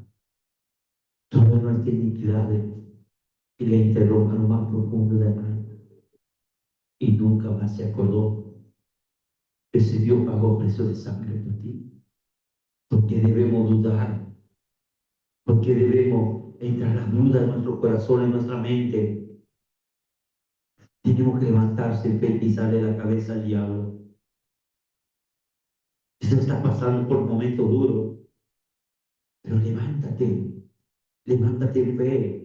toda nuestra iniquidad y le enterró a lo más profundo del mar y nunca más se acordó. Ese Dios pagó precio de sangre por ti. Porque debemos dudar, porque debemos entrar la duda en nuestro corazón, en nuestra mente. Tenemos que levantarse en fe y pisarle la cabeza al diablo. Si se está pasando por un momento duro, pero levántate en fe,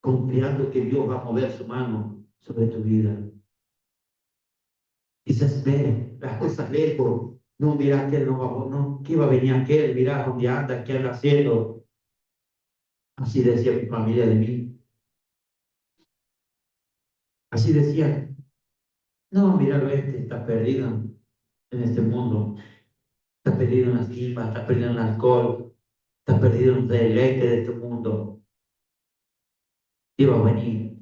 confiando que Dios va a mover su mano sobre tu vida. Quizás ver las cosas lejos, no mirar que no va, no, que va a venir aquel, mirar dónde anda, qué anda haciendo. Así decía mi familia de mí. Así decía, no, mira, este está perdido en este mundo, está perdido en las timbas, está perdido en el alcohol, está perdido en el deleite de este mundo. Iba a venir.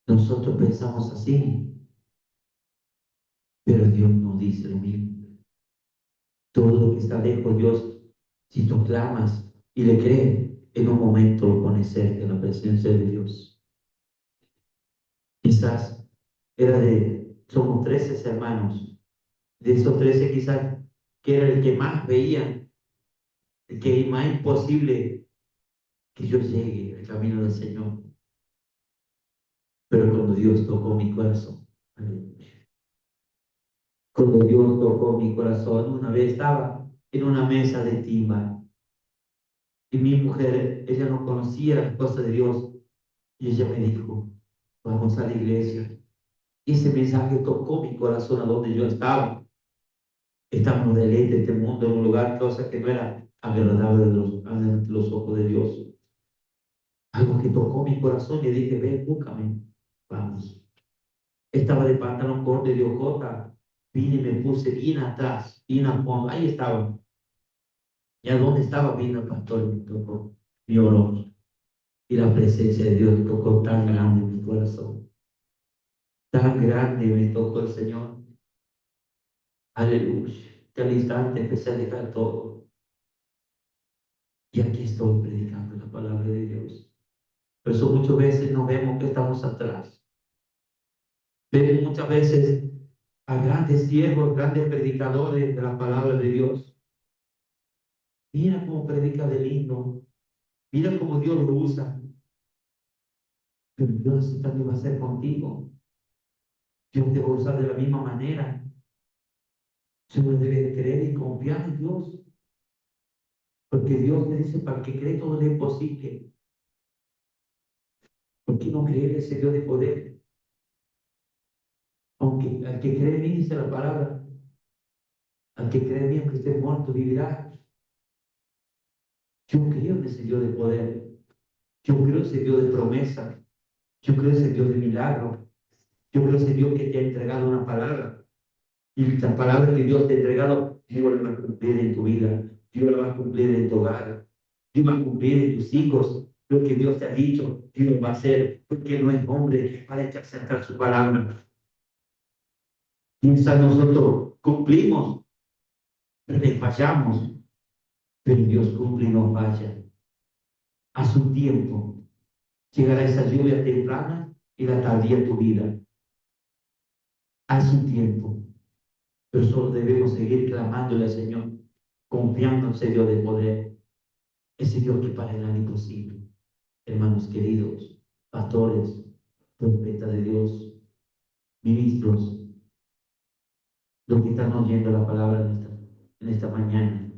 Nosotros pensamos así, pero Dios no dice lo mismo. Todo lo que está lejos, Dios, si tú clamas y le crees, en un momento lo pones cerca en la presencia de Dios. Quizás somos 13 hermanos. De esos 13 quizás, que era el que más veía, el que más imposible que yo llegue al camino del Señor. Pero cuando Dios tocó mi corazón, cuando Dios tocó mi corazón, una vez estaba en una mesa de timba y mi mujer, ella no conocía las cosas de Dios y ella me dijo, vamos a la iglesia. Y ese mensaje tocó mi corazón a donde yo estaba. Estábamos deleite de este mundo en un lugar, cosa que no era agradable ante los ojos de Dios. Algo que tocó mi corazón y dije, ven, búscame, vamos. Estaba de pantalón corto y de ojota. Vine y me puse bien atrás, bien a fondo. Ahí estaba. Y a donde estaba vino el pastor y me tocó, mi olor. Y la presencia de Dios tocó tan grande en mi corazón. Tan grande me tocó el Señor. Aleluya. Que al instante empecé a dejar todo. Y aquí estoy predicando la palabra de Dios. Por eso muchas veces no vemos que estamos atrás. Vemos muchas veces a grandes siervos, grandes predicadores de la palabra de Dios. Mira cómo predica de lindo. Mira cómo Dios lo usa. Pero Dios así también va a ser contigo. Dios te va a usar de la misma manera. Solo debe creer y confiar en Dios. Porque Dios te dice, para el que cree todo es posible. ¿Por qué no creer ese Dios de poder? Aunque al que cree en mí, dice la palabra, al que cree en mí, aunque esté muerto, vivirá. Yo creo en ese Dios de poder. Yo creo en ese Dios de promesa. Yo creo en ese Dios de milagro. Yo creo en ese Dios que te ha entregado una palabra. Y la palabra que Dios te ha entregado, Dios la va a cumplir en tu vida. Dios la va a cumplir en tu hogar. Dios va a cumplir en tus hijos. Lo que Dios te ha dicho, Dios lo va a hacer. Porque no es hombre para echarse atrás su palabra. Quizás nosotros cumplimos, pero le fallamos. Pero Dios cumple y no falla. A su tiempo llegará esa lluvia temprana y la tardía en tu vida. A su tiempo. Pero solo debemos seguir clamándole al Señor, confiando en ese Dios de poder, ese Dios que para el imposible. Hermanos queridos, pastores, profetas de Dios, ministros, los que están oyendo la palabra en esta mañana,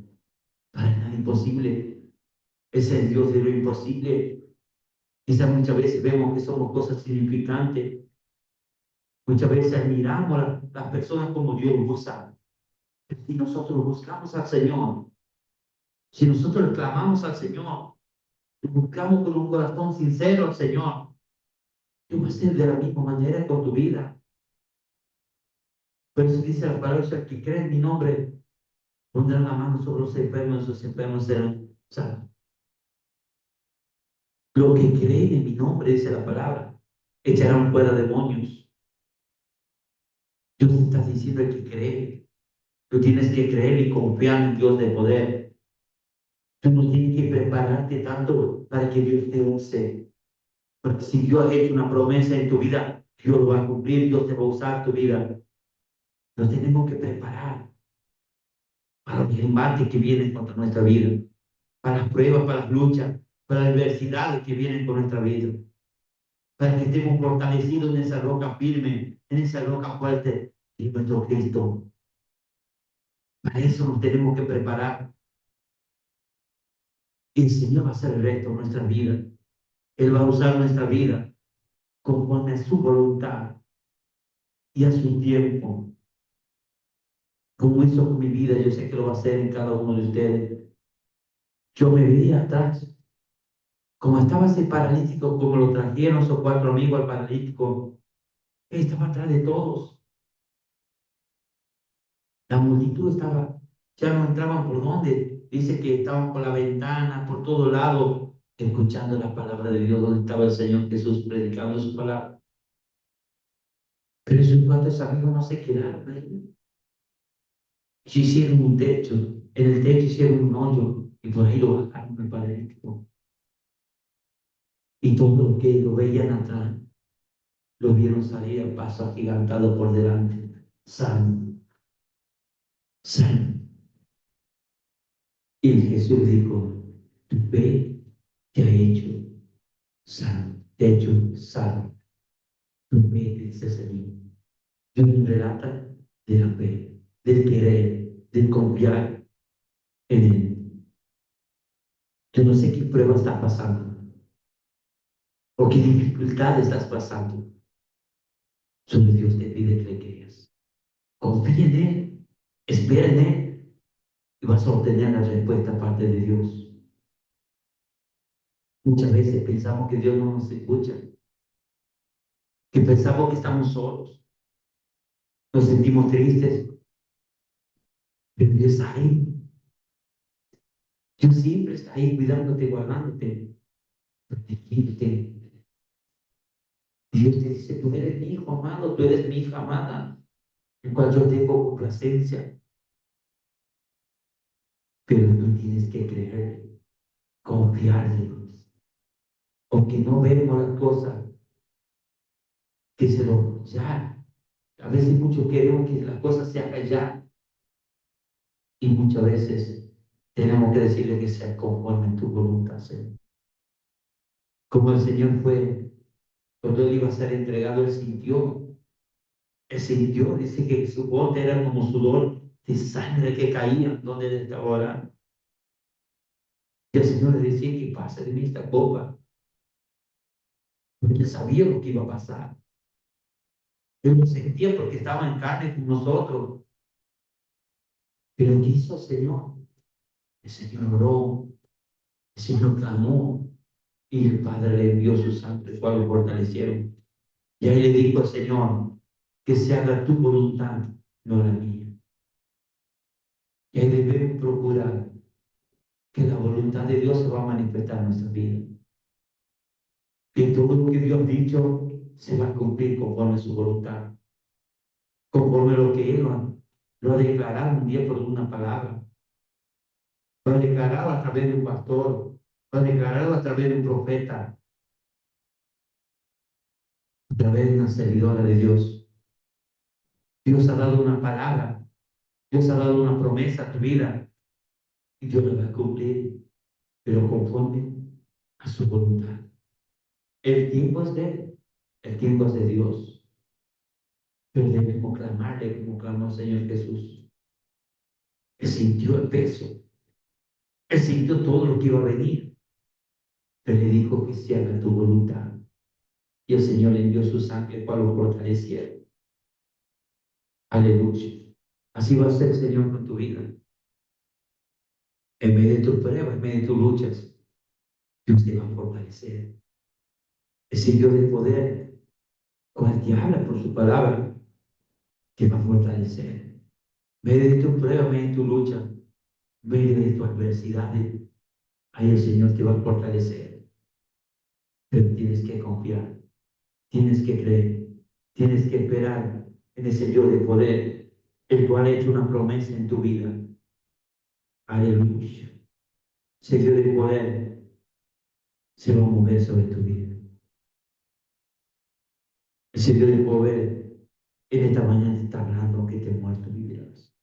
para el imposible, es el Dios de lo imposible. Quizás muchas veces vemos que somos cosas significantes, muchas veces admiramos a las personas como Dios usa. Si nosotros buscamos al Señor, si nosotros clamamos al Señor, buscamos con un corazón sincero al Señor, tú vas a ser de la misma manera con tu vida. Por eso dice la palabra, el que cree en mi nombre, pondrá la mano sobre los enfermos serán sanos. Lo que creen en mi nombre, dice la palabra, echarán fuera demonios. Dios te está diciendo el que cree. Tú tienes que creer y confiar en Dios de poder. Tú no tienes que prepararte tanto para que Dios te use. Porque si Dios ha hecho una promesa en tu vida, Dios lo va a cumplir, Dios te va a usar tu vida. Nos tenemos que preparar para los embates que vienen contra nuestra vida, para las pruebas, para las luchas, para las adversidades que vienen con nuestra vida, para que estemos fortalecidos en esa roca firme, en esa roca fuerte, y nuestro Cristo. Para eso nos tenemos que preparar. Y el Señor va a hacer el resto de nuestra vida. Él va a usar nuestra vida conforme a su voluntad y a su tiempo. Como hizo con mi vida, yo sé que lo va a hacer en cada uno de ustedes. Yo me veía atrás, como estaba ese paralítico, como lo trajeron esos cuatro amigos al paralítico, él estaba atrás de todos. La multitud estaba, ya no entraban por donde. Dice que estaban por la ventana, por todo lado, escuchando la palabra de Dios, donde estaba el Señor Jesús predicando su palabra. Pero esos cuatro amigos no se quedaron ahí. Hicieron un techo, en el techo hicieron un hoyo y por ahí lo bajaron al paralítico. Y todos los que lo veían atrás, lo vieron salir a paso agigantado por delante, sano, sano. Y Jesús dijo, tu fe te ha hecho sano, te ha hecho sano. Tu fe, dice el Señor. Dios nos relata de la fe, del querer, del confiar en Él. Yo no sé qué prueba estás pasando o qué dificultad estás pasando. Solo Dios te pide que le creas. Confía en Él, espera en Él y vas a obtener la respuesta parte de Dios. Muchas veces pensamos que Dios no nos escucha, que pensamos que estamos solos, nos sentimos tristes, pero Dios está ahí. Dios siempre está ahí cuidándote, guardándote, protegiéndote. Dios te dice, tú eres mi hijo amado, tú eres mi hija amada, en cual yo tengo complacencia, pero tú tienes que creer, confiar en Dios. Aunque no vemos las cosas, que se lo ya. A veces muchos queremos que las cosas se hagan ya y muchas veces tenemos que decirle que sea conforme a tu voluntad, Señor. Como el Señor fue, cuando él iba a ser entregado, él sintió, dice que su voz era como sudor de sangre que caía donde él estaba orando. Y el Señor le decía que pase de mí esta copa, porque él sabía lo que iba a pasar. Él lo sentía porque estaba en carne con nosotros. Pero ¿qué hizo el Señor? El Señor oró, el Señor clamó y el Padre le envió su santo, el cual lo fortalecieron. Y ahí le dijo al Señor, que se haga tu voluntad, no la mía. Y ahí debemos procurar que la voluntad de Dios se va a manifestar en nuestra vida. Que todo lo que Dios ha dicho se va a cumplir conforme a su voluntad, conforme a lo que Él lo ha declarado un día por una palabra, lo ha declarado a través de un pastor, lo ha declarado a través de un profeta, a través de una servidora de Dios. Dios ha dado una palabra, Dios ha dado una promesa a tu vida y Dios la va a cumplir, pero conforme a su voluntad. El tiempo es de Él, el tiempo es de Dios, pero debemos clamarle como clamó el Señor Jesús. Él sintió el peso, él sintió todo lo que iba a venir, pero le dijo que se haga tu voluntad. Y el Señor le envió su sangre para lo fortaleciera. Aleluya. Así va a ser el Señor con tu vida. En medio de tus pruebas, en medio de tus luchas, Dios te va a fortalecer. Ese Dios de poder, con el que habla por su palabra, te va a fortalecer. Medio de tu prueba, medio de tu lucha, medio de tu adversidad, ahí el Señor te va a fortalecer. Pero tienes que confiar, tienes que creer, tienes que esperar en ese Dios de poder, el cual ha hecho una promesa en tu vida. Aleluya. Ese Dios de poder se va a mover sobre tu vida. Ese Dios de poder en esta mañana te está hablando, aunque estés muerto, vivirás.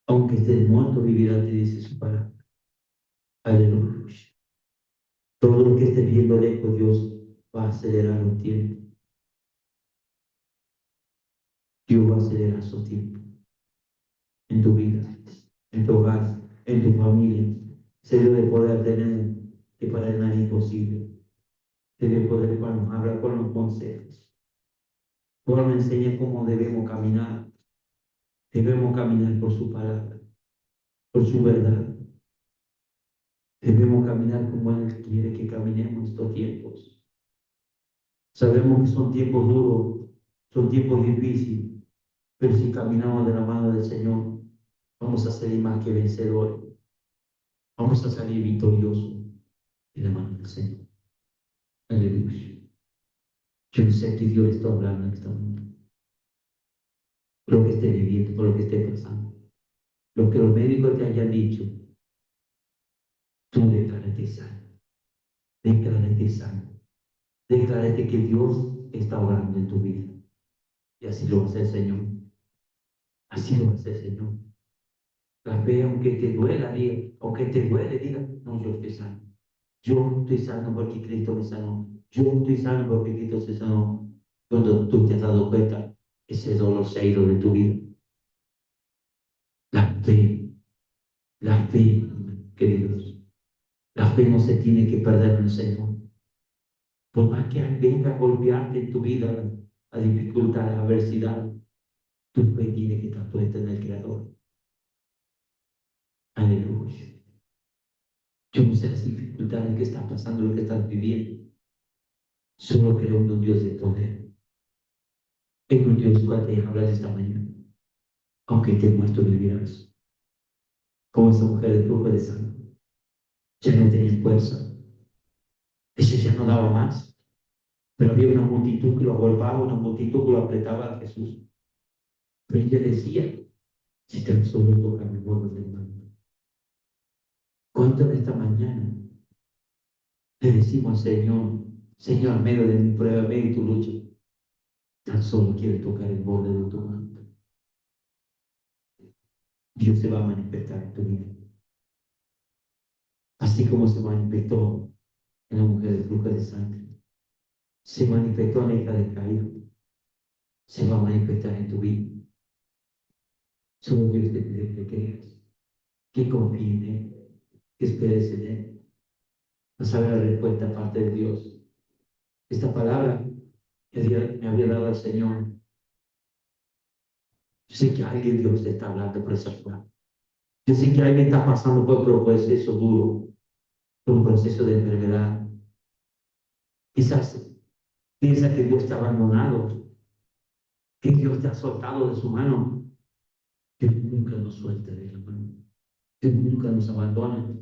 Aunque estés muerto, vivirás, te dice su palabra. Aleluya. Todo lo que estés viendo lejos, Dios va a acelerar los tiempos. Dios va a acelerar esos tiempos en tu vida, en tu hogar, en tu familia. Se debe poder tener que para él nada es imposible. Debe poder hablar con los consejos. Juan nos enseña cómo debemos caminar. Debemos caminar por su palabra, por su verdad. Debemos caminar como Él quiere que caminemos estos tiempos. Sabemos que son tiempos duros, son tiempos difíciles, pero si caminamos de la mano del Señor, vamos a salir más que vencedores. Vamos a salir victoriosos de la mano del Señor. Aleluya. Yo no sé qué Dios está hablando en esta mañana. Lo que esté viviendo, por lo que esté pasando. Lo que los médicos te hayan dicho, tú declárate sano. Declárate sano. Declárate que Dios está obrando en tu vida. Y así lo va a hacer el Señor. Así lo va a hacer el Señor. La fe, aunque te duela, diga, aunque te duele, diga, no, yo estoy sano. Yo estoy sano porque Cristo me sanó. Yo estoy sano porque Cristo se sanó. Cuando tú te has dado cuenta, ese dolor se ha ido de tu vida. La fe, queridos, la fe no se tiene que perder en el Señor. Por más que venga a golpearte en tu vida la dificultad, la adversidad, tu fe tiene que estar puesta en el Creador. Aleluya. Yo no sé las dificultades que estás pasando, lo que estás viviendo. Solo creo en un Dios de poder. En un Dios que te hablar esta mañana. Aunque estés muerto, vivirás. Como esa mujer de flujo de sangre. Ya no tenía fuerza. Ella ya no daba más. Pero había una multitud que lo agolpaba, una multitud que lo apretaba a Jesús. Pero ella decía, si tan solo toca mi borde del manto. ¿Cuánto en esta mañana le decimos al Señor, Señor, en medio de mi prueba, en medio de tu lucha, tan solo quiero tocar el borde de tu manto? Dios se va a manifestar en tu vida. Así como se manifestó en la mujer de flujo de sangre, se manifestó en la hija de Caín, se va a manifestar en tu vida. Solo Dios te pide que creas, que confíes en Él, que esperes en Él. No sabe la respuesta aparte de Dios. Esta palabra que me había dado el Señor. Yo sé que alguien Dios te está hablando por esa palabra. Yo sé que alguien está pasando por un proceso duro, por un proceso de enfermedad. Quizás piensa que Dios te ha abandonado, que Dios te ha soltado de su mano. Dios nunca nos suelta de la mano. Dios nunca nos abandona.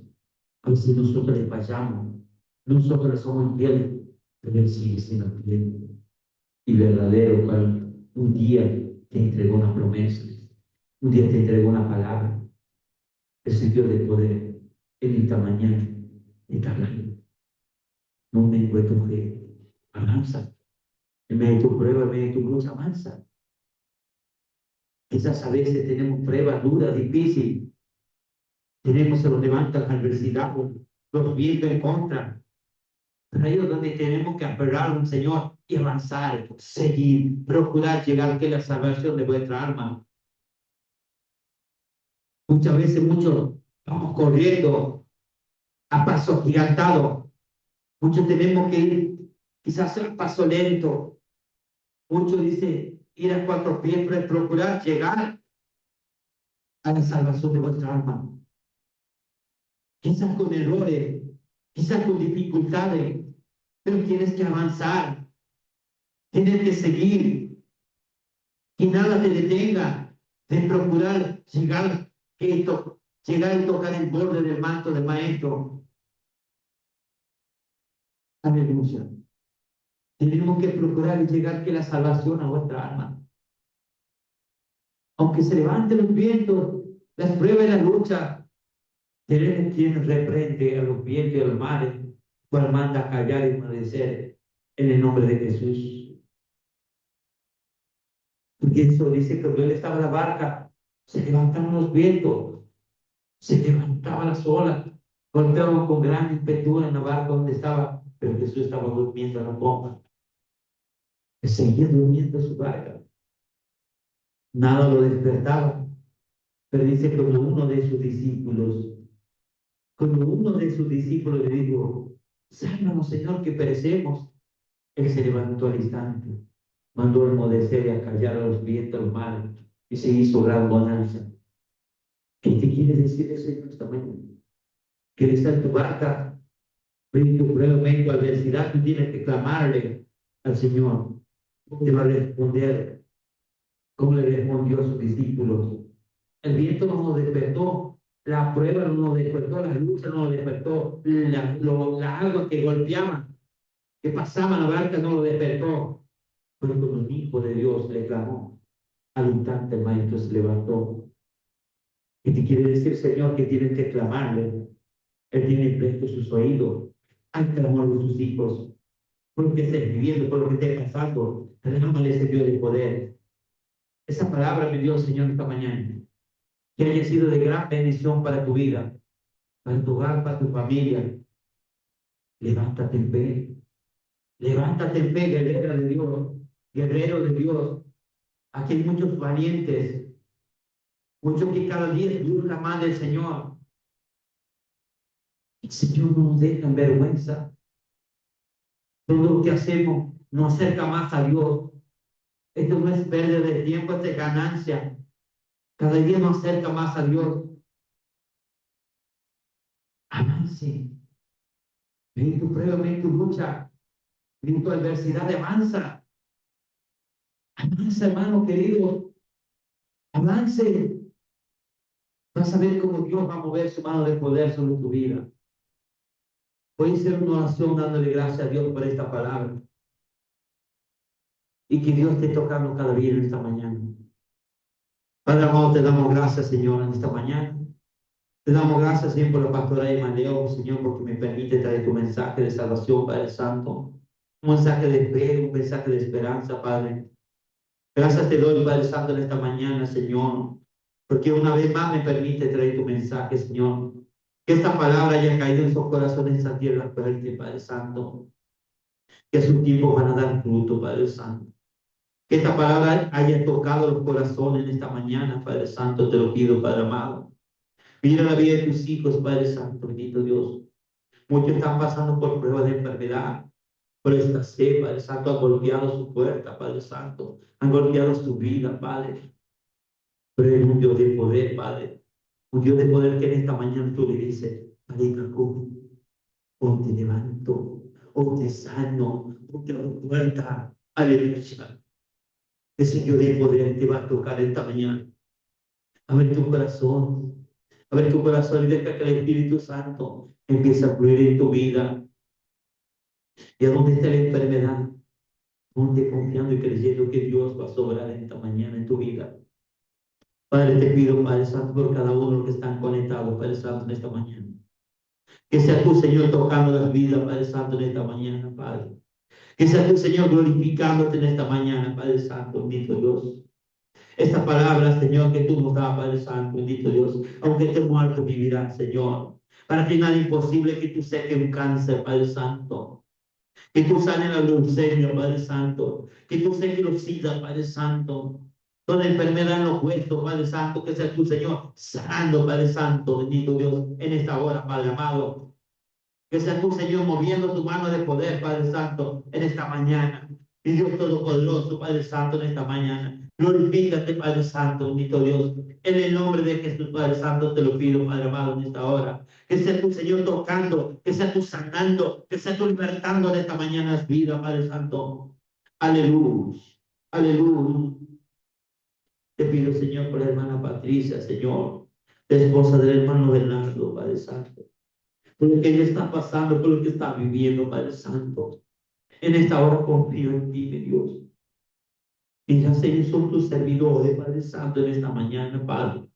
A veces nosotros le fallamos, nosotros le somos infieles, pero Él sigue siendo fiel y verdadero. Cuando un día te entregó una promesa, un día te entregó una palabra, ese Dios de poder en esta mañana está hablando. No mengue tu fe, avanza. En medio de tu prueba, en medio de tu lucha, avanza. Quizás a veces tenemos pruebas duras, difíciles. Tenemos, se nos levanta la adversidad, los vientos en contra. Pero ahí es donde tenemos que aferrar a un Señor y avanzar, seguir, procurar llegar a la salvación de vuestra alma. Muchas veces, muchos vamos corriendo a paso gigantado. Muchos tenemos que ir quizás a paso lento. Muchos dicen ir a 4 pies, pero procurar llegar a la salvación de vuestra alma. Quizás con errores, quizás con dificultades, pero tienes que avanzar, tienes que seguir, que nada te detenga de procurar llegar y tocar el borde del manto del maestro. Aleluya. Tenemos que procurar llegar que la salvación a vuestra alma. Aunque se levanten los vientos, las pruebas y la lucha, tenemos quien reprende a los vientos y a los mares, cual manda a callar y obedecer en el nombre de Jesús. Porque eso dice que cuando él estaba en la barca, se levantaron los vientos, se levantaban las olas, golpeaban con gran impetu en la barca donde estaba, pero Jesús estaba durmiendo en la pompa. Seguía durmiendo en su barca. Nada lo despertaba. Pero dice que cuando uno de sus discípulos le dijo, sálvanos, Señor, que perecemos, él se levantó al instante, mandó a enmudecer y a callar a los vientos, al mar, y se hizo gran bonanza. ¿Qué te quiere decir eso en esta mañana? Que él está en tu barca, en tu prueba, en tu adversidad, tú tienes que clamarle al Señor. ¿Cómo te va a responder? ¿Cómo le respondió a sus discípulos? El viento no nos despertó, la prueba no nos despertó, la lucha no nos despertó, la agua que golpeaba, que pasaba en la barca no lo despertó. Pero cuando un hijo de Dios le clamó, al instante el maestro se levantó. ¿Qué te quiere decir, Señor? Que tienes que clamarle. Él tiene presto sus oídos al clamor de sus hijos. Por lo que estés viviendo, por lo que estés pasando, clámale ese Dios de poder. Esa palabra me dio el Señor esta mañana. Que haya sido de gran bendición para tu vida, para tu hogar, para tu familia. Levántate en fe. Levántate en fe, guerrera de Dios, guerrero de Dios. Aquí hay muchos valientes, muchos que cada día buscan más del Señor. El Señor no nos deja en vergüenza. Todo lo que hacemos nos acerca más a Dios. Esto no es pérdida de tiempo, esto es ganancia. Cada día nos acerca más a Dios. Avance. Ven tu prueba, ven tu lucha, ven tu adversidad, avanza. Avanza, hermano querido. Avance. Vas a ver cómo Dios va a mover su mano de poder sobre tu vida. Voy a hacer una oración dándole gracias a Dios por esta palabra. Y que Dios esté tocando cada día en esta mañana. Padre amado, te damos gracias, Señor, en esta mañana. Te damos gracias, Señor, por la pastora Emma Leo, Señor, porque me permite traer tu mensaje de salvación, Padre Santo. Un mensaje de fe, un mensaje de esperanza, Padre. Gracias te doy, Padre Santo, en esta mañana, Señor, porque una vez más me permite traer tu mensaje, Señor. Que esta palabra haya caído en sus corazones en esa tierra fuerte, Padre Santo. Que a su tiempo van a dar fruto, Padre Santo. Que esta palabra haya tocado los corazones en esta mañana, Padre Santo, te lo pido, Padre amado. Mira la vida de tus hijos, Padre Santo, bendito Dios. Muchos están pasando por pruebas de enfermedad, por escasez, Padre Santo, han golpeado su puerta, Padre Santo, han golpeado su vida, Padre. Pero es un Dios de poder, Padre. Un Dios de poder que en esta mañana tú le dices, Padre, o te levanto, o te sano, o te abro puerta. Aleluya. Ese Dios de poder te va a tocar esta mañana. Abre tu corazón. Abre tu corazón y deja que el Espíritu Santo empiece a fluir en tu vida. Y a donde esté la enfermedad, ponte confiando y creyendo que Dios va a sobrar esta mañana en tu vida. Padre, te pido, Padre Santo, por cada uno de los que están conectados, Padre Santo, en esta mañana. Que sea tu Señor tocando las vidas, Padre Santo, en esta mañana, Padre. Que sea tu Señor glorificándote en esta mañana, Padre Santo, bendito Dios. Esta palabra, Señor, que tú nos das, Padre Santo, bendito Dios, aunque esté muerto, vivirá, Señor. Para ti nada imposible que tú seques un cáncer, Padre Santo. Que tú sanes la leucemia, Padre Santo. Que tú seques los SIDA, Padre Santo. Toda enfermedad en los huesos, Padre Santo, que sea tu Señor sanando, Padre Santo, bendito Dios, en esta hora, Padre amado. Que sea tu Señor moviendo tu mano de poder, Padre Santo, en esta mañana. Y Dios Todopoderoso, Padre Santo, en esta mañana. Glorifícate, Padre Santo, bendito Dios. En el nombre de Jesús, Padre Santo, te lo pido, Padre amado, en esta hora. Que sea tu Señor tocando, que sea tu sanando, que sea tu libertando en esta mañana vida, Padre Santo. Aleluya, aleluya. Te pido, Señor, por la hermana Patricia, Señor, la esposa del hermano Bernardo, Padre Santo. Por lo que ella está pasando, por lo que está viviendo, Padre Santo. En esta hora confío en ti, mi Dios. Y ya, Señor, son tus servidores, Padre Santo, en esta mañana, Padre.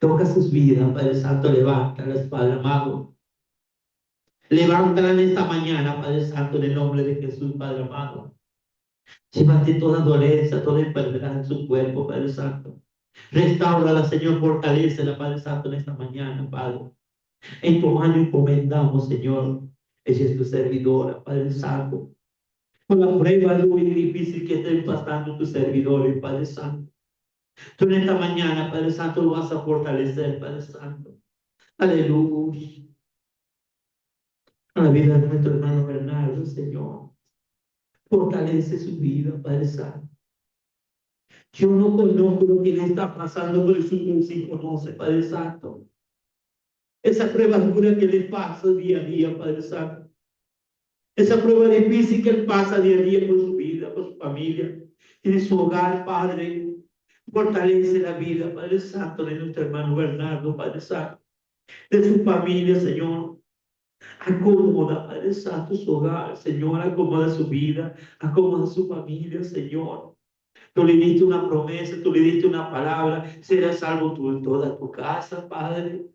Toca sus vidas, Padre Santo, levántalas, Padre amado. Levántala en esta mañana, Padre Santo, en el nombre de Jesús, Padre amado. Llévate toda dolencia, toda enfermedad en su cuerpo, Padre Santo. Restáurala, Señor, fortalécela, Padre Santo, en esta mañana, Padre. En tu mano encomendamos, Señor. Ella es tu servidora, Padre Santo. Por la prueba dura y difícil que estén pasando tus servidores, Padre Santo. Tú en esta mañana, Padre Santo, lo vas a fortalecer, Padre Santo. Aleluya. A la vida de nuestro hermano Bernardo, Señor. Fortalece su vida, Padre Santo. Yo no conozco lo que le está pasando, pero tú sí conoce, Padre Santo. Esa prueba dura que le pasa día a día, Padre Santo. Esa prueba difícil que él pasa día a día por su vida, por su familia, en su hogar, Padre. Fortalece la vida, Padre Santo, de nuestro hermano Bernardo, Padre Santo, de su familia, Señor. Acomoda, Padre Santo, su hogar, Señor. Acomoda su vida, acomoda su familia, Señor. Tú le diste una promesa, tú le diste una palabra. Serás salvo tú en toda tu casa, Padre.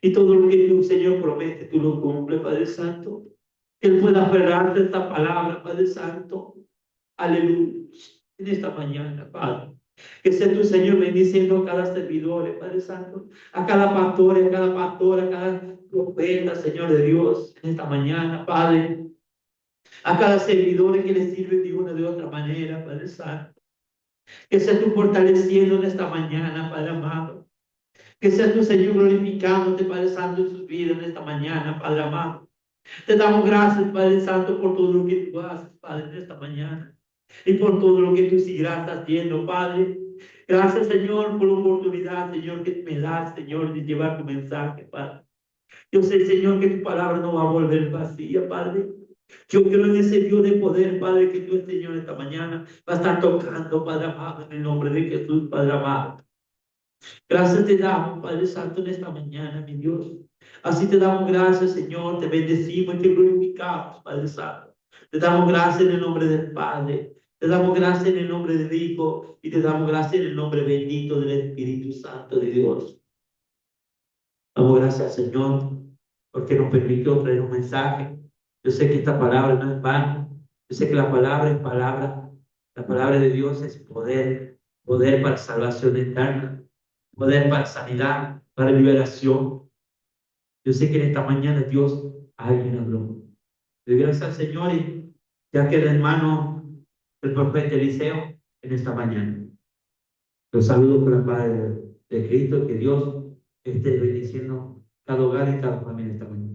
Y todo lo que tú, Señor, promete, tú lo cumples, Padre Santo. Que Él pueda aferrarte a esta palabra, Padre Santo. Aleluya. En esta mañana, Padre. Que sea tu Señor bendiciendo a cada servidor, Padre Santo. A cada pastor, a cada pastora, a cada profeta, Señor de Dios. En esta mañana, Padre. A cada servidor que le sirve de una de otra manera, Padre Santo. Que sea tú fortaleciendo en esta mañana, Padre amado. Que sea tu Señor glorificándote, Padre Santo, en sus vidas en esta mañana, Padre amado. Te damos gracias, Padre Santo, por todo lo que tú haces, Padre, en esta mañana. Y por todo lo que tú seguirás haciendo, Padre. Gracias, Señor, por la oportunidad, Señor, que me das, Señor, de llevar tu mensaje, Padre. Yo sé, Señor, que tu palabra no va a volver vacía, Padre. Yo creo en ese Dios de poder, Padre, que tú, Señor, esta mañana va a estar tocando, Padre amado, en el nombre de Jesús, Padre amado. Gracias te damos, Padre Santo, en esta mañana, mi Dios. Así te damos gracias, Señor, te bendecimos y te glorificamos, Padre Santo. Te damos gracias en el nombre del Padre, te damos gracias en el nombre del Hijo y te damos gracias en el nombre bendito del Espíritu Santo de Dios. Damos gracias, Señor, porque nos permitió traer un mensaje. Yo sé que esta palabra no es vana. Yo sé que la palabra es palabra. La palabra de Dios es poder, poder para salvación eterna, poder para sanidad, para liberación. Yo sé que en esta mañana Dios alguien habló. Le doy gracias al Señor y ya que el hermano, el profeta Eliseo, en esta mañana. Los saludo con la paz de Cristo, que Dios esté bendiciendo cada hogar y cada familia esta mañana.